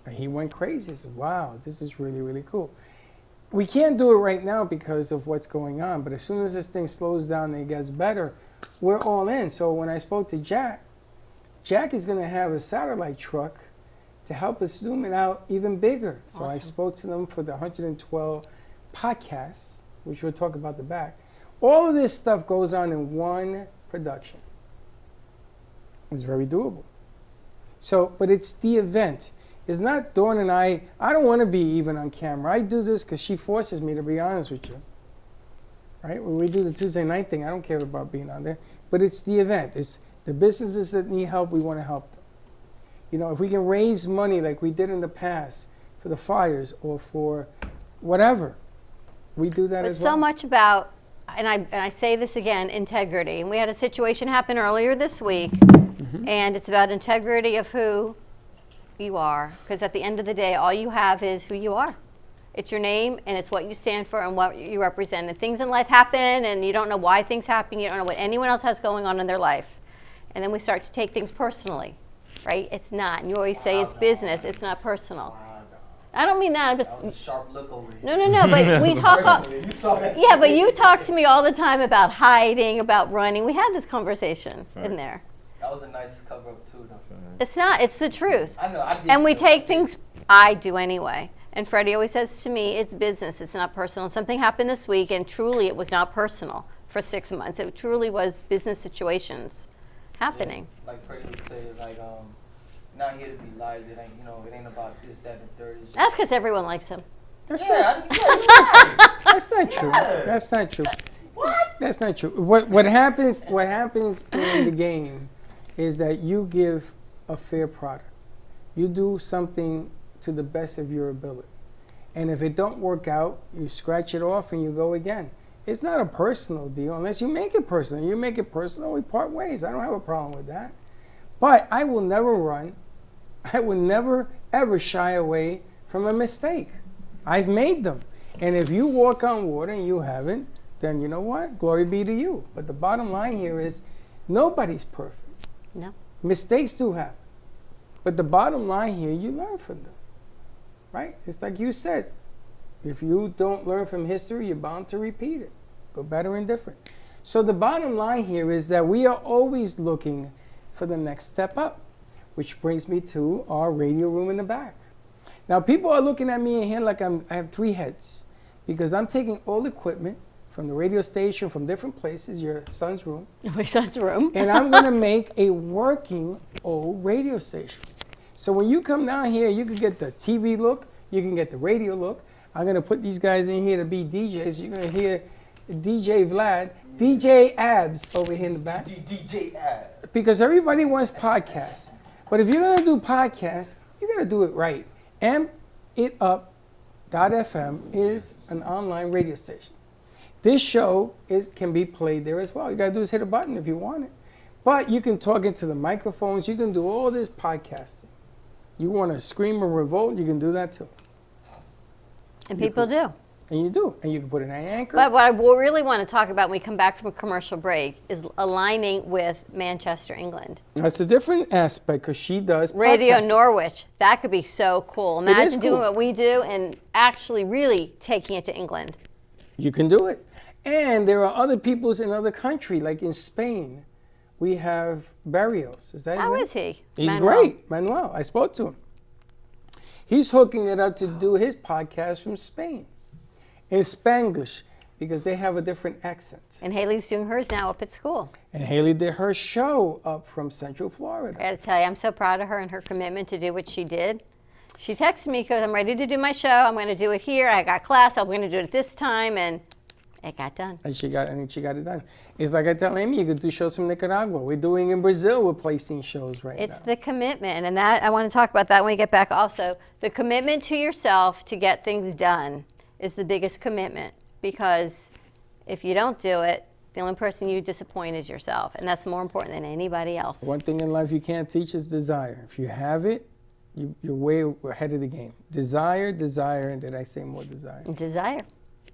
And he went crazy. He said, wow, this is really, really cool. We can't do it right now because of what's going on, but as soon as this thing slows down and it gets better, we're all in. So when I spoke to Jack is going to have a satellite truck to help us zoom it out even bigger. So I spoke to them for the 112 podcasts, which we'll talk about the back. All of this stuff goes on in one production. It's very doable. So, but it's the event. It's not Dawn and I don't want to be even on camera. I do this because she forces me, to be honest with you. Right? When we do the Tuesday night thing, I don't care about being on there. But it's the event. It's the businesses that need help, we want to help them. You know, if we can raise money like we did in the past for the fires or for whatever, we do that as well. So much about, and I say this again, integrity. And we had a situation happen earlier this week, and it's about integrity of who you are. Because at the end of the day, all you have is who you are. It's your name, and it's what you stand for and what you represent. And things in life happen, and you don't know why things happen. You don't know what anyone else has going on in their life. And then we start to take things personally, right? It's not. And you always say it's business. It's not personal. I don't mean that. I'm just. That was a sharp look over here. No. But we talk. Yeah, but you talk to me all the time about hiding, about running. We had this conversation in there. That was a nice cover up too, though. It's not. It's the truth. I know. I did. And we take things. I do anyway. And Freddie always says to me, it's business, it's not personal. Something happened this week, and truly it was not personal for 6 months. It truly was business situations happening. Yeah, like Freddie would say, like, not here to be liked. It ain't, it ain't about this, that, and third. That's because everyone likes him. That's not true. That's not true. What? That's not true. What happens in the game is that you give a fair product. You do something to the best of your ability. And if it don't work out, you scratch it off and you go again. It's not a personal deal unless you make it personal. You make it personal, we part ways. I don't have a problem with that. But I will never run. I will never, ever shy away from a mistake. I've made them. And if you walk on water and you haven't, then you know what? Glory be to you. But the bottom line here is nobody's perfect. No. Mistakes do happen. But the bottom line here, you learn from them. Right? It's like you said, if you don't learn from history, you're bound to repeat it. Go better and different. So the bottom line here is that we are always looking for the next step up, which brings me to our radio room in the back. Now, people are looking at me in here like I have 3 heads. because I'm taking all equipment from the radio station, from different places, your son's room. My son's room. And I'm going to make a working old radio station. So when you come down here, you can get the TV look, you can get the radio look. I'm going to put these guys in here to be DJs. You're going to hear DJ Vlad, DJ Abs over here in the back. DJ Abs. Because everybody wants podcasts. But if you're going to do podcasts, you're going to do it right. AmpItUp.fm is an online radio station. This show can be played there as well. You got to do is hit a button if you want it. But you can talk into the microphones. You can do all this podcasting. You want to scream or revolt, you can do that too. And people do. And you do. And you can put it on Anchor. But what I really want to talk about when we come back from a commercial break is aligning with Manchester, England. That's a different aspect because she does Radio podcasting. Norwich. That could be so cool. It is Imagine doing cool. what we do and actually really taking it to England. You can do it. And there are other peoples in other countries, like in Spain. We have Barrios. Is that his How name? is he? He's Manuel? great, Manuel. I spoke to him. He's hooking it up to do his podcast from Spain in Spanglish because they have a different accent. And Haley's doing hers now up at school. And Haley did her show up from Central Florida. I got to tell you, I'm so proud of her and her commitment to do what she did. She texted me because I'm ready to do my show. I'm going to do it here. I got class. I'm going to do it at this time, and it got done. And she got it done. It's like I tell Amy, you could do shows from Nicaragua. We're doing in Brazil. We're placing shows right It's now. the commitment, and that I want to talk about that when we get back also. The commitment to yourself to get things done is the biggest commitment, because if you don't do it, the only person you disappoint is yourself, and that's more important than anybody else. One thing in life you can't teach is desire. If you have it, you're way ahead of the game. Desire, and did I say more desire? Desire.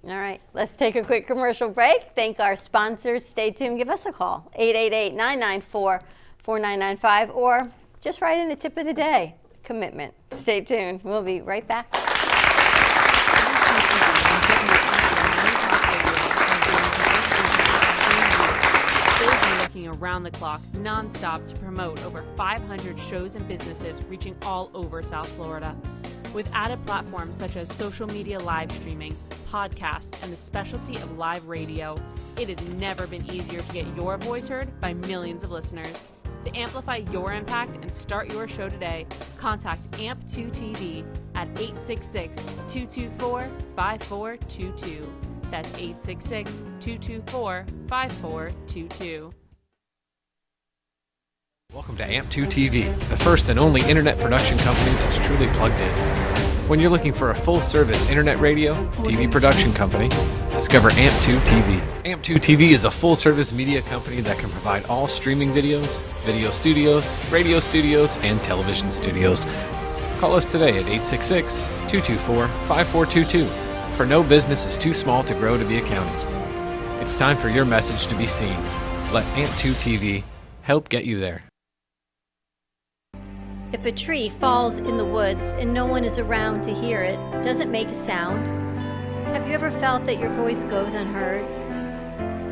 All right, let's take a quick commercial break. Thank our sponsors. Stay tuned. Give us a call, 888-994-4995, or just write in the tip of the day, commitment. Stay tuned. We'll be right back. They've been working around the clock, nonstop, to promote over 500 shows and businesses reaching all over South Florida. With added platforms such as social media live streaming, podcasts, and the specialty of live radio, it has never been easier to get your voice heard by millions of listeners. To amplify your impact and start your show today, contact AMP2TV at 866-224-5422. That's 866-224-5422. Welcome to AMP2 TV, the first and only internet production company that's truly plugged in. When you're looking for a full-service internet radio, TV production company, discover AMP2 TV. AMP2 TV is a full-service media company that can provide all streaming videos, video studios, radio studios, and television studios. Call us today at 866-224-5422, for no business is too small to grow to be accounted. It's time for your message to be seen. Let AMP2 TV help get you there. If a tree falls in the woods and no one is around to hear it, does it make a sound? Have you ever felt that your voice goes unheard?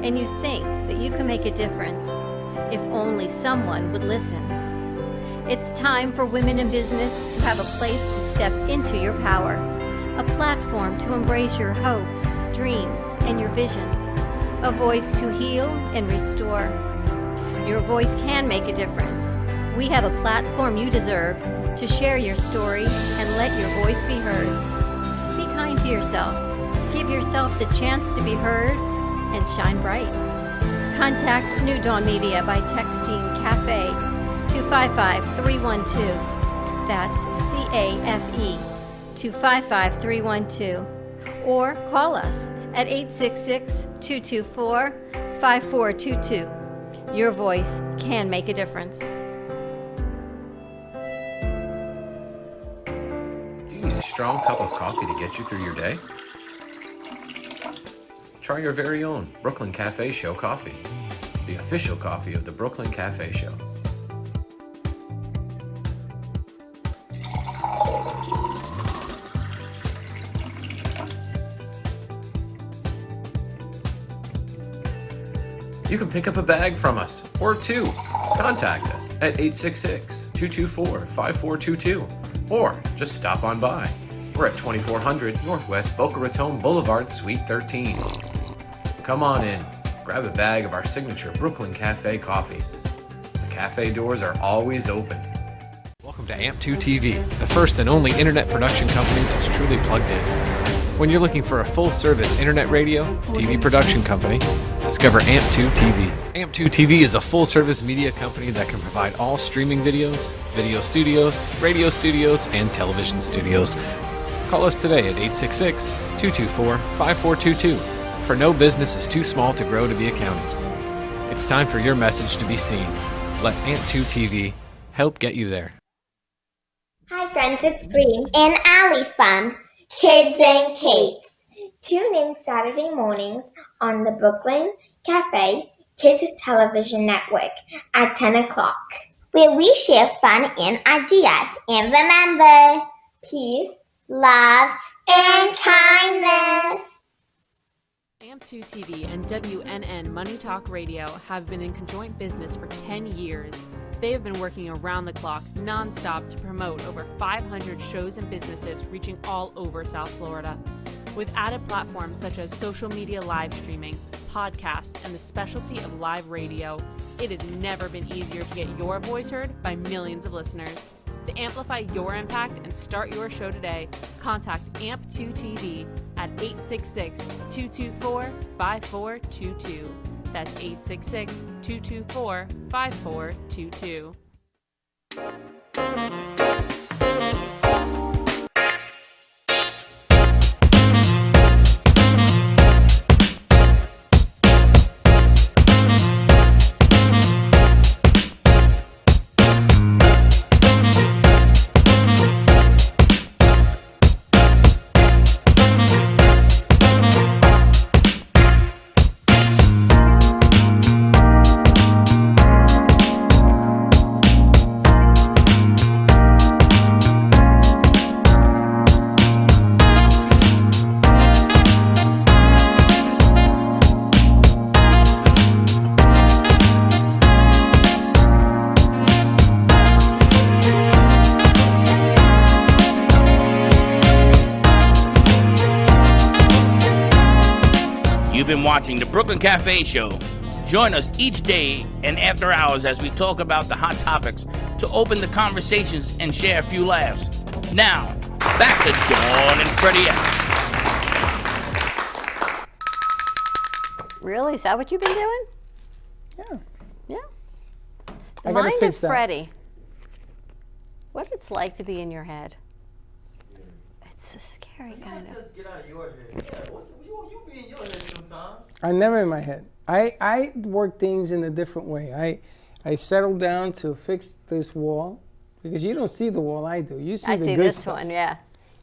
And you think that you can make a difference if only someone would listen? It's time for women in business to have a place to step into your power, a platform to embrace your hopes, dreams, and your visions, a voice to heal and restore. Your voice can make a difference. We have a platform you deserve to share your story and let your voice be heard. Be kind to yourself. Give yourself the chance to be heard and shine bright. Contact New Dawn Media by texting CAFE to 55312. That's CAFE to 55312. Or call us at 866-224-5422. Your voice can make a difference. Do you need a strong cup of coffee to get you through your day? Try your very own Brooklyn Cafe Show coffee, the official coffee of the Brooklyn Cafe Show. You can pick up a bag from us, or two. Contact us at 866-224-5422, or just stop on by. We're at 2400 Northwest Boca Raton Boulevard, Suite 13. Come on in, grab a bag of our signature Brooklyn Cafe coffee. The cafe doors are always open. Welcome to AMP2 TV, the first and only internet production company that's truly plugged in. When you're looking for a full-service internet radio, TV production company, discover AMP2 TV. AMP2 TV is a full-service media company that can provide all streaming videos, video studios, radio studios, and television studios. Call us today at 866-224-5422, for no business is too small to grow to be accounted. It's time for your message to be seen. Let AMP2 TV help get you there. Hi friends, it's Green and Allie from Kids and Capes. Tune in Saturday mornings on the Brooklyn Cafe Kids Television Network at 10 o'clock, where we share fun and ideas. And remember, peace, love, and kindness. AMP2 TV and WNN Money Talk Radio have been in conjoint business for 10 years. They have been working around the clock, non-stop, to promote over 500 shows and businesses reaching all over South Florida. With added platforms such as social media live streaming, podcasts, and the specialty of live radio, it has never been easier to get your voice heard by millions of listeners. To amplify your impact and start your show today, contact AMP2 TV at 866-224-5422. That's 866-224-5422. You've been watching the Brooklyn Cafe Show. Join us each day and after hours as we talk about the hot topics to open the conversations and share a few laughs. Now, back to Dawn and Freddie S. Really? Is that what you've been doing? Yeah. Yeah. I gotta Mind fix of that. Freddie. What it's like to be in your head. It's a scary kind of. Just get out of your head. Yeah, you be in your head sometimes. I'm never in my head. I work things in a different way. I settle down to fix this wall because you don't see the wall I do. You see I the see good this stuff. one, yeah.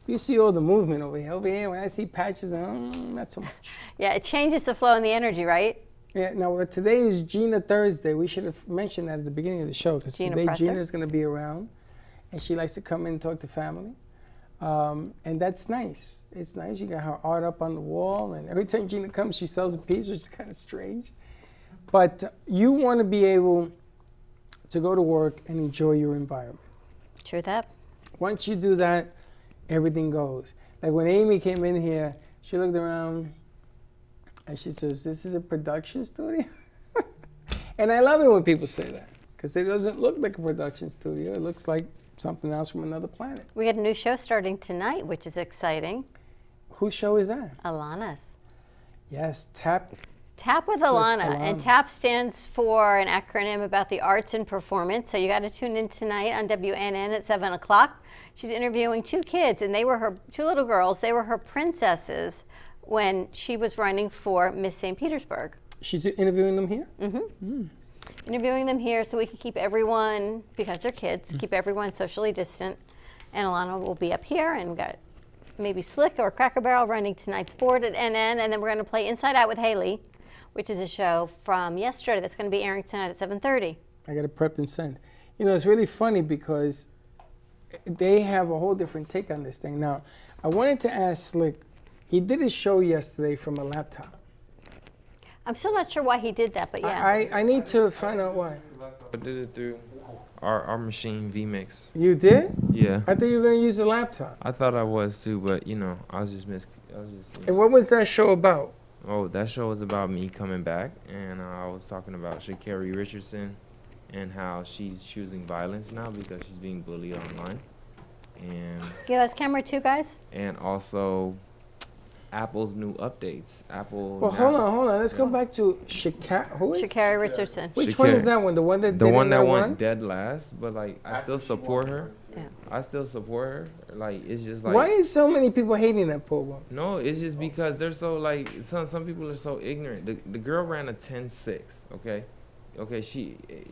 You see all the movement over here. Over here, when I see patches, not so much. Yeah, it changes the flow and the energy, right? Yeah. Now today is Gina Thursday. We should have mentioned that at the beginning of the show because Gina today Presser. Gina's going to be around, and she likes to come in and talk to family. And that's nice. It's nice. You got her art up on the wall, and every time Gina comes, she sells a piece, which is kind of strange. But you want to be able to go to work and enjoy your environment. True that. Once you do that, everything goes. Like when Amy came in here, she looked around and she says, "This is a production studio?" And I love it when people say that because it doesn't look like a production studio. It looks like something else from another planet. We had a new show starting tonight, which is exciting. Whose show is that? Alana's. Yes, Tap with Alana. And TAP stands for an acronym about the arts and performance. So you got to tune in tonight on WNN at 7 o'clock. She's interviewing two kids, and they were her two little girls. They were her princesses when she was running for Miss St. Petersburg. She's interviewing them here? Mm-hmm. Interviewing them here so we can keep everyone, because they're kids, keep everyone socially distant. And Alana will be up here, and we've got maybe Slick or Cracker Barrel running tonight's board at NN, and then we're going to play Inside Out with Haley, which is a show from yesterday that's going to be airing tonight at 7:30. I got to prep and send. You know, it's really funny because they have a whole different take on this thing. Now, I wanted to ask Slick, he did a show yesterday from a laptop. I'm still not sure why he did that, but yeah. I need to find out why. I did it through Our machine VMix. You did? Yeah. I thought you were gonna use the laptop. I thought I was too, but I was just And what was that show about? Oh, that show was about me coming back, and I was talking about Sha'Carri Richardson and how she's choosing violence now because she's being bullied online. And Give us camera 2, guys. and also Apple's new updates. Apple. Well, hold on. Let's go back to who is Sha'Carri Richardson. Which one is that one? The one that the didn't one that won? went dead last, but like I still support her. Yeah. I still support her. Like it's just like Why is so many people hating that poor woman? no, it's just because they're so like some people are so ignorant. The girl ran a 10.6. Okay.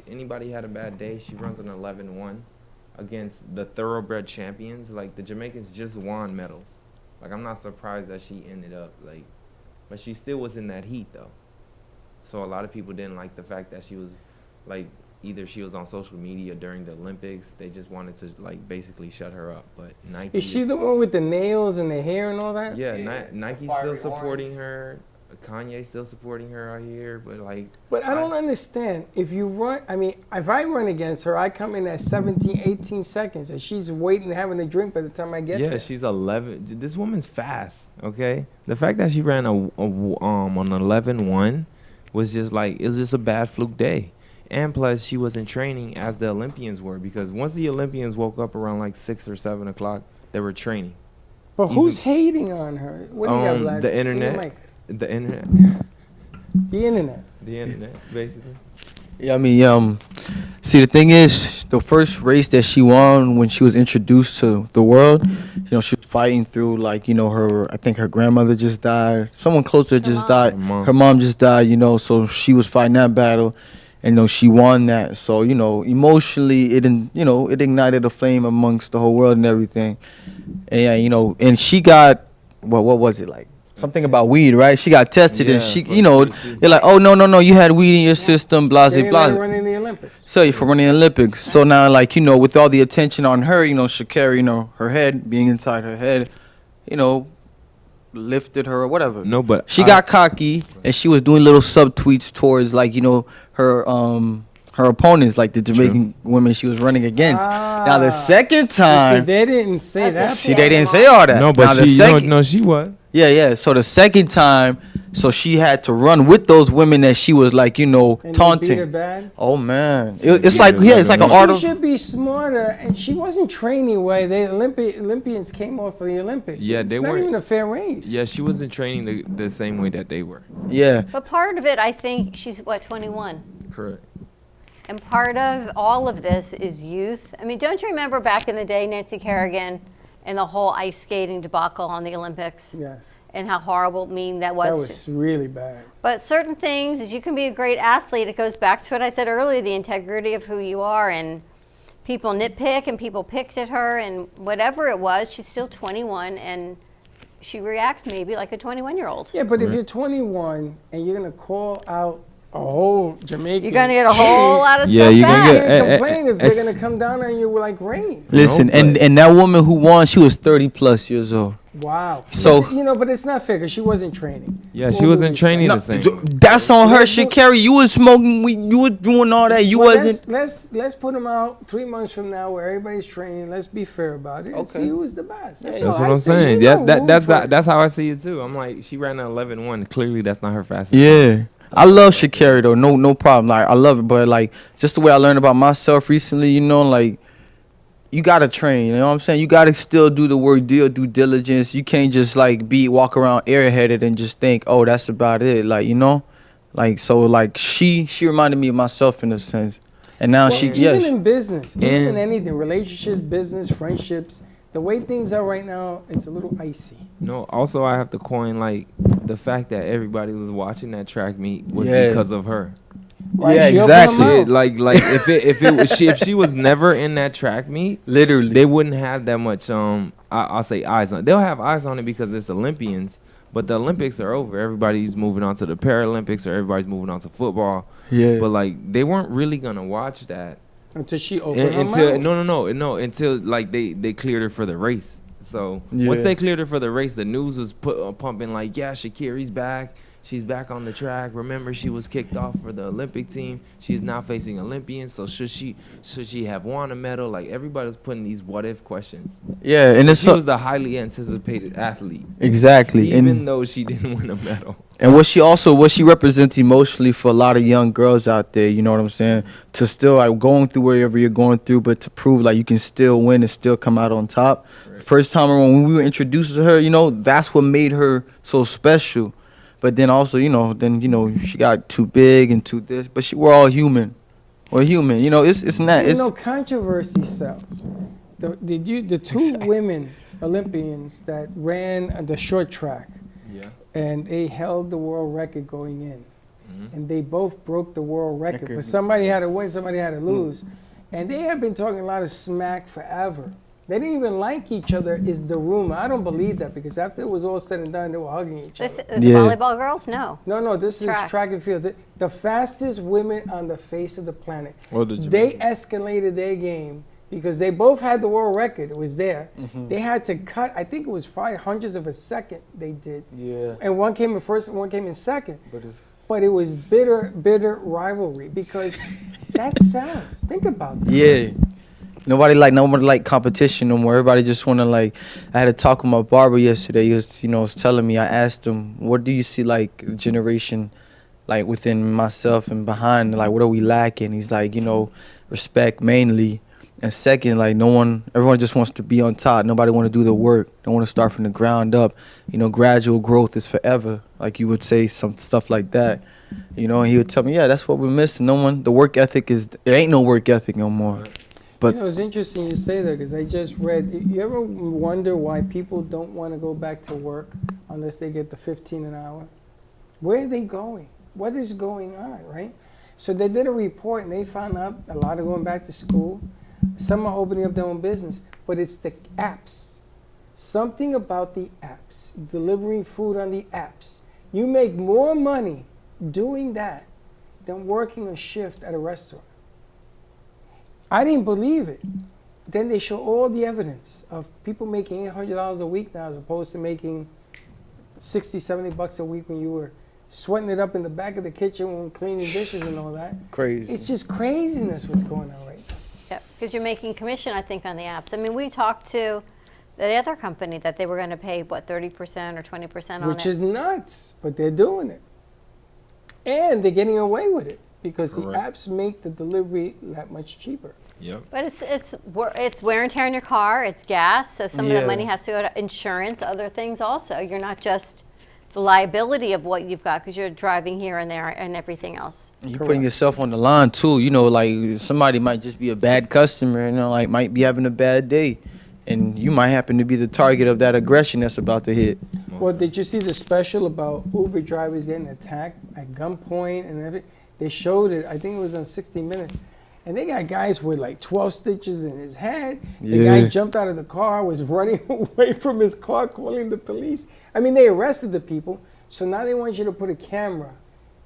Anybody had a bad day, she runs an 11.1 against the thoroughbred champions. Like the Jamaicans just won medals. Like I'm not surprised that she ended up like, but she still was in that heat though. So a lot of people didn't like the fact that she was like either she was on social media during the Olympics. They just wanted to like basically shut her up. But Nike Is she the one with the nails and the hair and all that? Yeah, Nike's still supporting her. Kanye's still supporting her out here, but like. But I don't understand. If you run, if I run against her, I come in at 17, 18 seconds, and she's waiting, having a drink by the time I get there. Yeah, she's 11. This woman's fast. Okay, the fact that she ran an 11.1 was just like it was just a bad fluke day, and plus she was in training as the Olympians were because once the Olympians woke up around like 6 or 7 o'clock, they were training. But who's hating on her? What do you got, Vlad? The Give me internet. mic. The internet. The internet. The internet, basically. Yeah, see, the thing is, the first race that she won when she was introduced to the world, she was fighting through, I think her grandmother just died. Someone close to her just died. Her mom just died, so she was fighting that battle. And, she won that. So, emotionally, it ignited a flame amongst the whole world and everything. And, and she got, what was it like? Something about weed, right? She got tested and she, they're like, oh, no, you had weed in your system, blah, They blah, let her blah. run in the Olympics. So you for running the Olympics. So now, with all the attention on her, Sha'Carri, her head being inside her head, lifted her or whatever. No, but she got cocky and she was doing little subtweets towards her opponents, like the Jamaican women she was running against. Now the second time, they didn't say that. see, they didn't say all that. No, but she was. Yeah. So the second time, so she had to run with those women that she was And they beat her taunting. bad? Oh man, it's like it's like an art She of. should be smarter, and she wasn't training well. The Olympians came off for the Olympics. Yeah, it's they not weren't even a fair race. Yeah, she wasn't training the same way that they were. Yeah. But part of it, I think she's 21. Correct. And part of all of this is youth. Don't you remember back in the day, Nancy Kerrigan and the whole ice skating debacle on the Olympics? Yes. And how horrible, mean that was. That was really bad. But certain things, as you can be a great athlete, it goes back to what I said earlier, the integrity of who you are. And people nitpick and people picked at her and whatever it was, she's still 21 and she reacts maybe like a 21-year-old. Yeah, but if you're 21 and you're going to call out a whole Jamaican, You're going to get a whole lot of Yeah, stuff you're gonna back. You can't get- complain if they're going to come down on you like rain. Listen, and that woman who won, she was 30+ years old. Wow. So- But but it's not fair because she wasn't training. Yeah, she wasn't training the same. That's on her. Sha'Carri, you was smoking weed, you was doing all that. You Well, wasn't. Let's put them out 3 months from now where everybody's training. Let's be fair about it and see who's the best. That's, That's all what I I'm say. saying. You know, That's how I see it too. I'm like, she ran an 11.1. Clearly, that's not her fastest. Yeah. I love Sha'Carri though, no problem. I love it, but just the way I learned about myself recently, you gotta train. You know what I'm saying? You gotta still do the work, due diligence. You can't just walk around airheaded and just think, oh, that's about it. She reminded me of myself in a sense, and now even in business, even in anything, relationships, business, friendships. The way things are right now, it's a little icy. No, also I have to coin the fact that everybody was watching that track meet was Yeah. because of her. Yeah, exactly. If she was never in that track meet, literally, they wouldn't have that much. I'll say eyes on. They'll have eyes on it because it's Olympians, but the Olympics are over. Everybody's moving on to the Paralympics, or everybody's moving on to football. Yeah. But they weren't really gonna watch that until she opened her until mouth. no until they cleared her for the race. So once Yeah. they cleared her for the race, the news was pumping yeah, Sha'Carri's back. She's back on the track. Remember, she was kicked off for the Olympic team. She is now facing Olympians. So should she have won a medal? Like, everybody's putting these what if questions. Yeah, and it's she was the highly anticipated athlete. Exactly. Even though she didn't win a medal. And what she represents emotionally for a lot of young girls out there, you know what I'm saying? To still like going through wherever you're going through, but to prove like you can still win and still come out on top. Right. First time around when we were introduced to her, you know, that's what made her so special. But then also, you know, she got too big and too this. But we're all human. We're human. You know, it's not. You know, controversy sells. The two women Olympians that ran the short track, and they held the world record going in, and they both broke the world record. But somebody had to win, somebody had to lose, and they have been talking a lot of smack forever. They didn't even like each other, is the rumor. I don't believe that, because after it was all said and done, they were hugging each other. The volleyball girls? No. No, this is track and field. The fastest women on the face of the planet. What did you They escalated their game because they both had the world record. It was there. They had to cut, I think it was 500ths of a second they did. Yeah. And one came in first and one came in second. But it was bitter rivalry, because that sells. Think about that. Yeah. Nobody like competition no more. Everybody just want to like. I had a talk with my barber yesterday. He was telling me. I asked him, "What do you see like generation, like within myself and behind? Like, what are we lacking?" He's like, respect mainly, and second, like everyone just wants to be on top. Nobody want to do the work. Don't want to start from the ground up. Gradual growth is forever. Like you would say some stuff like that. And he would tell me, yeah, that's what we're missing. The work ethic there ain't no work ethic no more. But it's interesting you say that, because I just read, you ever wonder why people don't want to go back to work unless they get the 15 an hour? Where are they going? What is going on, right? So they did a report and they found out a lot are going back to school. Some are opening up their own business, but it's the apps. Something about the apps, delivering food on the apps. You make more money doing that than working a shift at a restaurant. I didn't believe it. Then they show all the evidence of people making $800 a week now, as opposed to making $60, $70 a week when you were sweating it up in the back of the kitchen when cleaning dishes and all that. Crazy. It's just craziness what's going on right now. Yeah, because you're making commission, I think, on the apps. I mean, we talked to the other company that they were going to pay, 30% or 20% on it. Which is nuts, but they're doing it. And they're getting away with it, because the apps make the delivery that much cheaper. Yep. But it's wear and tear in your car, it's gas, so some of the money has to go to insurance, other things also. You're not just the liability of what you've got because you're driving here and there and everything else. You're putting yourself on the line too. Like somebody might just be a bad customer, like might be having a bad day, and you might happen to be the target of that aggression that's about to hit. Well, did you see the special about Uber drivers getting attacked at gunpoint and everything? They showed it, I think it was on 60 Minutes. And they got guys with like 12 stitches in his head. The guy jumped out of the car, was running away from his car, calling the police. I mean, they arrested the people. So now they want you to put a camera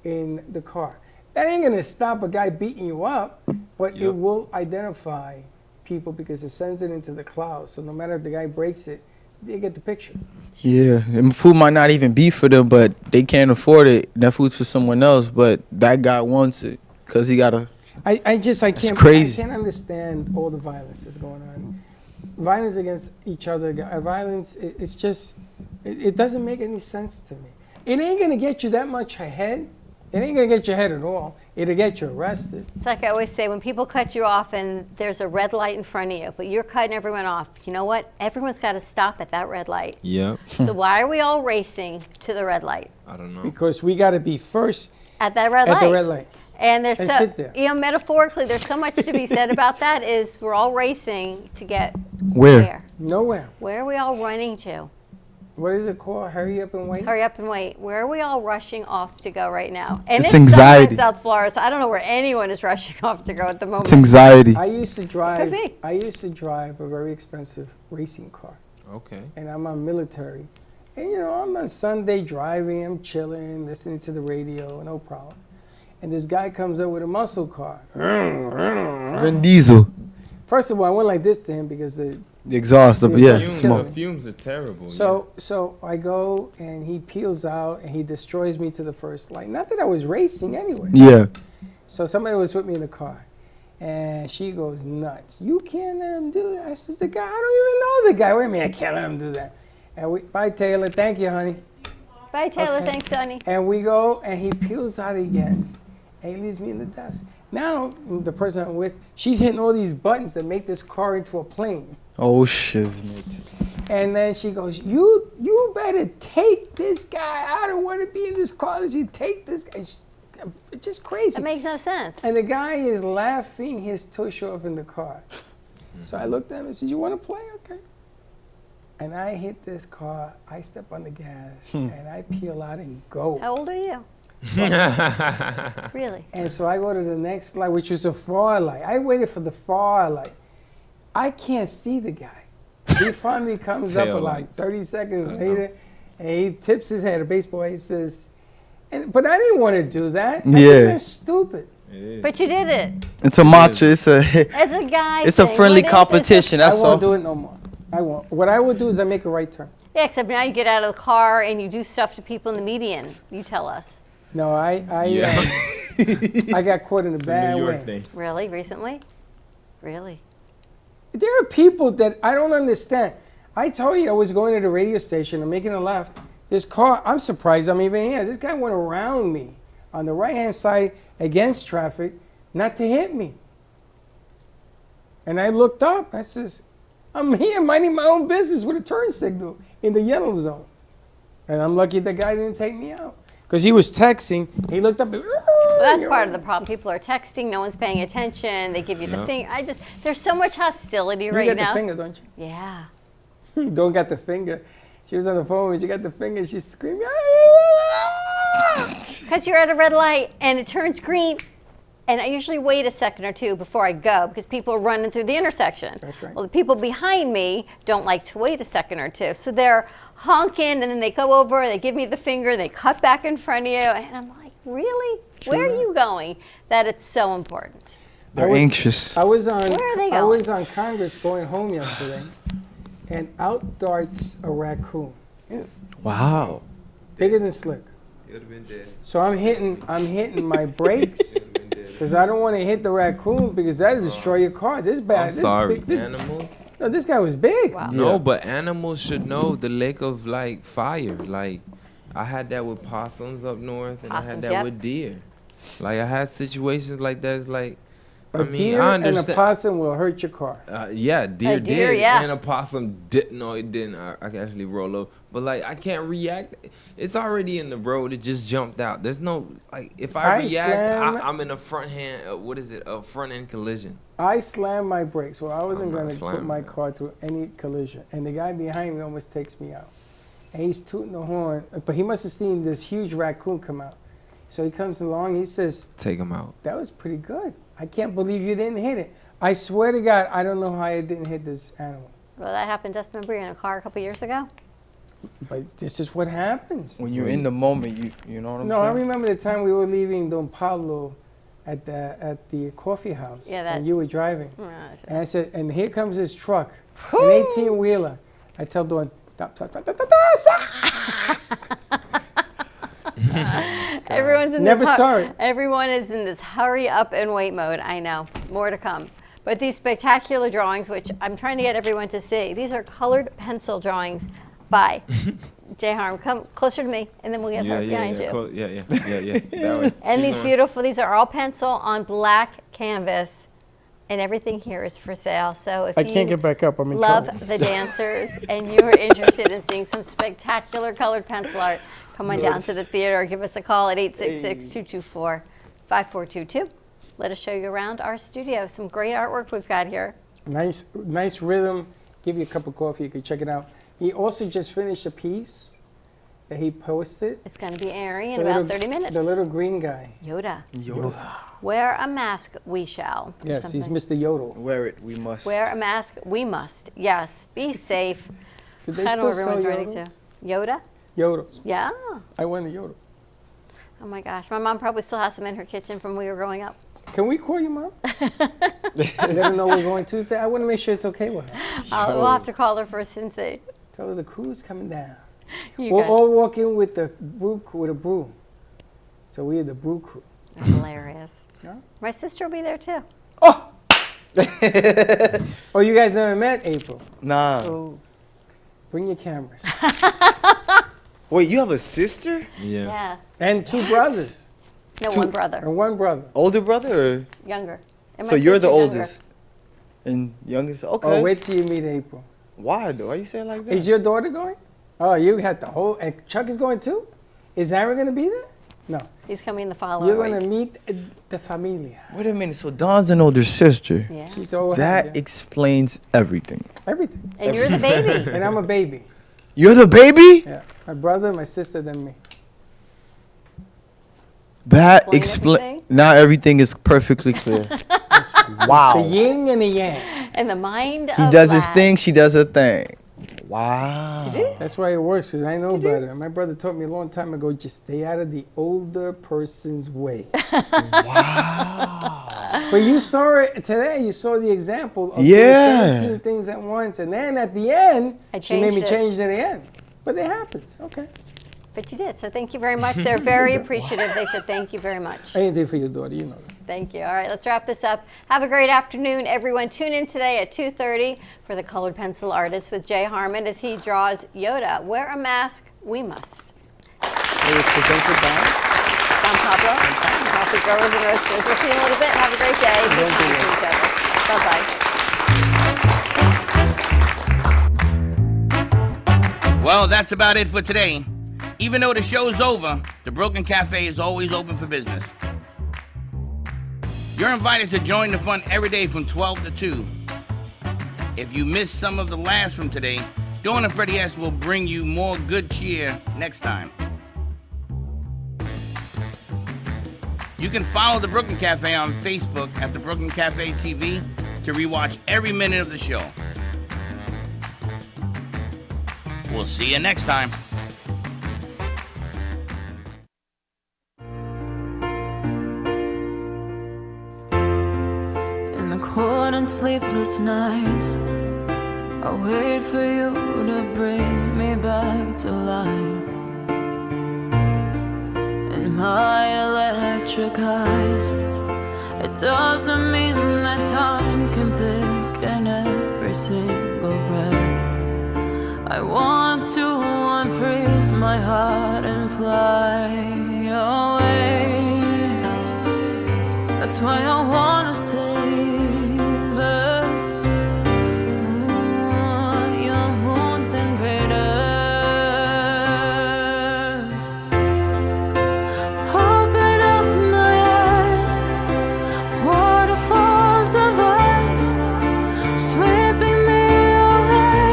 in the car. That ain't gonna stop a guy beating you up, but it will identify people because it sends it into the cloud. So no matter if the guy breaks it, they get the picture. Yeah, and food might not even be for them, but they can't afford it. That food's for someone else, but that guy wants it because he got a... I can't understand all the violence that's going on. Violence against each other, violence, it's just, it doesn't make any sense to me. It ain't gonna get you that much ahead. It ain't gonna get you ahead at all. It'll get you arrested. It's like I always say, when people cut you off and there's a red light in front of you, but you're cutting everyone off, you know what? Everyone's got to stop at that red light. Yep. So why are we all racing to the red light? I don't know. Because we got to be first at that red light. At the red light. And there's sit there. Metaphorically, there's so much to be said about that. Is we're all racing to get where? Nowhere. Where are we all running to? What is it called? Hurry up and wait? Hurry up and wait. Where are we all rushing off to go right now? And it's anxiety. In South Florida, so I don't know where anyone is rushing off to go at the moment. It's anxiety. I used to drive a very expensive racing car. Okay. And I'm on military. And I'm on Sunday driving, I'm chilling, listening to the radio, no problem. And this guy comes up with a muscle car. Vin Diesel. First of all, I went like this to him because the The exhaust, The yeah, exhaust is smoke. killing me. Fumes are terrible. So I go and he peels out and he destroys me to the first light. Not that I was racing anyway. Yeah. So somebody was with me in the car, and she goes nuts. You can't let him do that. I says, the guy, I don't even know the guy. Wait a minute, I can't let him do that. And bye Taylor, thank you, honey. Bye, Taylor. Okay. Thanks, Sonny. And we go, and he peels out again, and he leaves me in the dust. Now the person I'm with, she's hitting all these buttons that make this car into a plane. Oh shiznit. And then she goes, you better take this guy. I don't want to be in this car. She take this guy. It's just crazy. That makes no sense. And the guy is laughing his tush off in the car. So I looked at him and said, you want to play? Okay. And I hit this car. I step on the gas, and I peel out and go. How old are you? Really? And so I go to the next light, which was a far light. I waited for the far light. I can't see the guy. He finally comes up Tail like lights. 30 seconds later, and he tips his head, a baseball. He says, but I didn't want to do that. I think Yeah. that's stupid. But you did it. It's a macho. It's a. As a guy. It's a thing. friendly What is this? competition. I That's all. won't do it no more. I won't. What I would do is I make a right turn. Yeah, except now you get out of the car and you do stuff to people in the median. You tell us. No, I got caught in a bad way. Really? Recently? Really? There are people that I don't understand. I told you I was going to the radio station and making a left. This car, I'm surprised I'm even here. This guy went around me on the right-hand side against traffic, not to hit me. And I looked up. I says, I'm here minding my own business with a turn signal in the yellow zone. And I'm lucky the guy didn't take me out. Because he was texting. He looked up and, Well, that's part of the problem. People are texting. No one's paying attention. They give you the Yeah. finger. There's so much hostility you right got now. the finger, don't you? Yeah. Don't got the finger. She was on the phone when she got the finger. She's screaming. Because you're at a red light and it turns green. And I usually wait a second or two before I go because people are running through the intersection. That's right. Well, the people behind me don't like to wait a second or two. So they're honking and then they go over, they give me the finger, they cut back in front of you. And I'm like, really? Where are you going? That it's so important. They're anxious. I was on. Where are they I going? was on Congress going home yesterday, and out darts a raccoon, Wow. bigger than Slick. It would have been dead. So I'm hitting my brakes because I don't want to hit the raccoon because that'll destroy your car. This bad. I'm this sorry. big- this- Animals? No, this guy was big. No, but animals should know the lake of like fire. Like I had that with possums up north, and I Possums, had that yep. with deer. Like I had situations like that. It's like A I mean, deer I and a understand. possum will hurt your car. Yeah, deer deer, did, yeah. and a possum didn't. No, it didn't. I can actually roll up, but like I can't react. It's already in the road. It just jumped out. There's no like if I react, I'm in a front end collision. I slammed my brakes. Well, I wasn't I'm not going to put slamming my it. car through any collision. And the guy behind me almost takes me out. And he's tooting the horn. But he must have seen this huge raccoon come out. So he comes along. He says, Take them out. that was pretty good. I can't believe you didn't hit it. I swear to God, I don't know how I didn't hit this animal. Well, that happened to us, remember, in a car a couple years ago? But this is what happens. When you're in the moment, you know what I'm No, I saying? remember the time we were leaving Don Pablo at the coffee house. Yeah, that- And you were driving. Oh, And I said, and here comes this truck, an 18-wheeler. I tell Dawn, stop. Everyone's in Never this saw it. Everyone is in this hurry up and wait mode. I know. More to come. But these spectacular drawings, which I'm trying to get everyone to see, these are colored pencil drawings by Jay Harm. Come closer to me, and then we'll get her behind you. Yeah. That way. And these beautiful, these are all pencil on black canvas, and everything here is for sale. So if I you can't get back up. I'm in love trouble. the dancers and you are interested in seeing some spectacular colored pencil art, come on down to the theater or give us a call at 866-224-5422. Let us show you around our studio. Some great artwork we've got here. Nice rhythm. Give you a cup of coffee. You can check it out. He also just finished a piece that he posted. It's going to be airing in The about little- 30 minutes. The little green guy. Yoda. Wear a mask, we shall. or Yes, he's something. Mr. Yodel. Wear it, we must. Wear a mask, we must. Yes, be safe. Do they I know still everyone's sell ready to. Yoda? Yodels. Yeah. I went to Yodel. Oh my gosh, my mom probably still has them in her kitchen from when we were growing up. Can we call your mom? Let her know we're going Tuesday. I want to make sure it's okay with her. We'll have to call her first and see. Tell her the crew's coming down. You We'll got all walk in with a broom. So we're the brew crew. Hilarious. Yeah. My sister will be there too. Oh, you guys never met April? Nah. Ooh. Bring your cameras. Wait, you have a sister? Yeah. And two brothers. No, one brother. And one brother. Older brother? Or? Younger. And So my you're the sister's younger. oldest? And youngest? Okay. Oh, wait till you meet April. Why though? Why you say it like that? Is your daughter going? Oh, you had the whole. And Chuck is going too? Is Aaron going to be there? No. He's coming the following You're week. going to meet the familia. Wait a minute. So Dawn's an older sister. Yeah. She's old. That explains everything. Everything. And you're the baby. And I'm a baby. You're the baby? Yeah. My brother, my sister, then me. That Explain explains. Now everything is perfectly clear. Wow. It's the yin and the yang. And the mind He of does his that. thing, she does her thing. Wow. That's why it works, 'cause I know better. My brother taught me a long time ago, just stay out of the older person's way. Wow. But you saw it today. You saw the example of doing Yeah. 17 things at once. And then at the end, I she made me changed it. change it at the end. But it happens. Okay. But you did, so thank you very much. They're very appreciative. They said thank you very much. Anything for your daughter, you know that. Thank you. All right, let's wrap this up. Have a great afternoon, everyone. Tune in today at 2:30 for the Colored Pencil Artist with Jay Harmon as he draws Yoda. Wear a mask, we must. It was presented by Don Pablo, Coffee Growers and Roasters. We'll see you in a little bit. Have a great day. Be kind to each other. Bye-bye. Well, that's about it for today. Even though the show's over, the Brooklyn Cafe is always open for business. You're invited to join the fun every day from 12 to 2. If you missed some of the laughs from today, Dawn and Freddie S. will bring you more good cheer next time. You can follow the Brooklyn Cafe on Facebook at the Brooklyn Cafe TV to rewatch every minute of the show. We'll see you next time. In the cold and sleepless nights, I wait for you to bring me back to life. In my electric eyes, it doesn't mean that time can thicken every single breath. I want to unfreeze my heart and fly away. That's why I wanna save it. Your moons and craters. Open up my eyes, waterfalls of ice, sweeping me away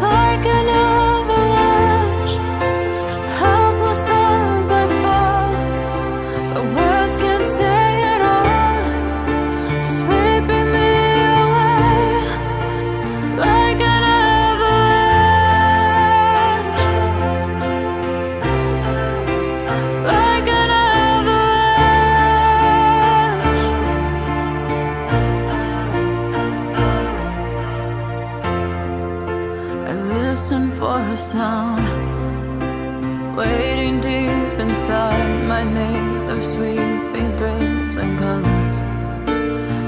like an avalanche. Helpless as I fall, the words can't say it all, sweeping me away like an avalanche, like an avalanche. I listen for a sound, waiting deep inside my maze of sweeping thrills and colors,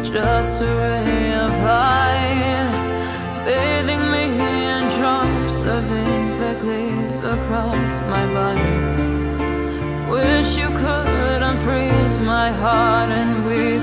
just a ray of light, bathing me in drops of ink that gleams across my body. Wish you could unfreeze my heart and we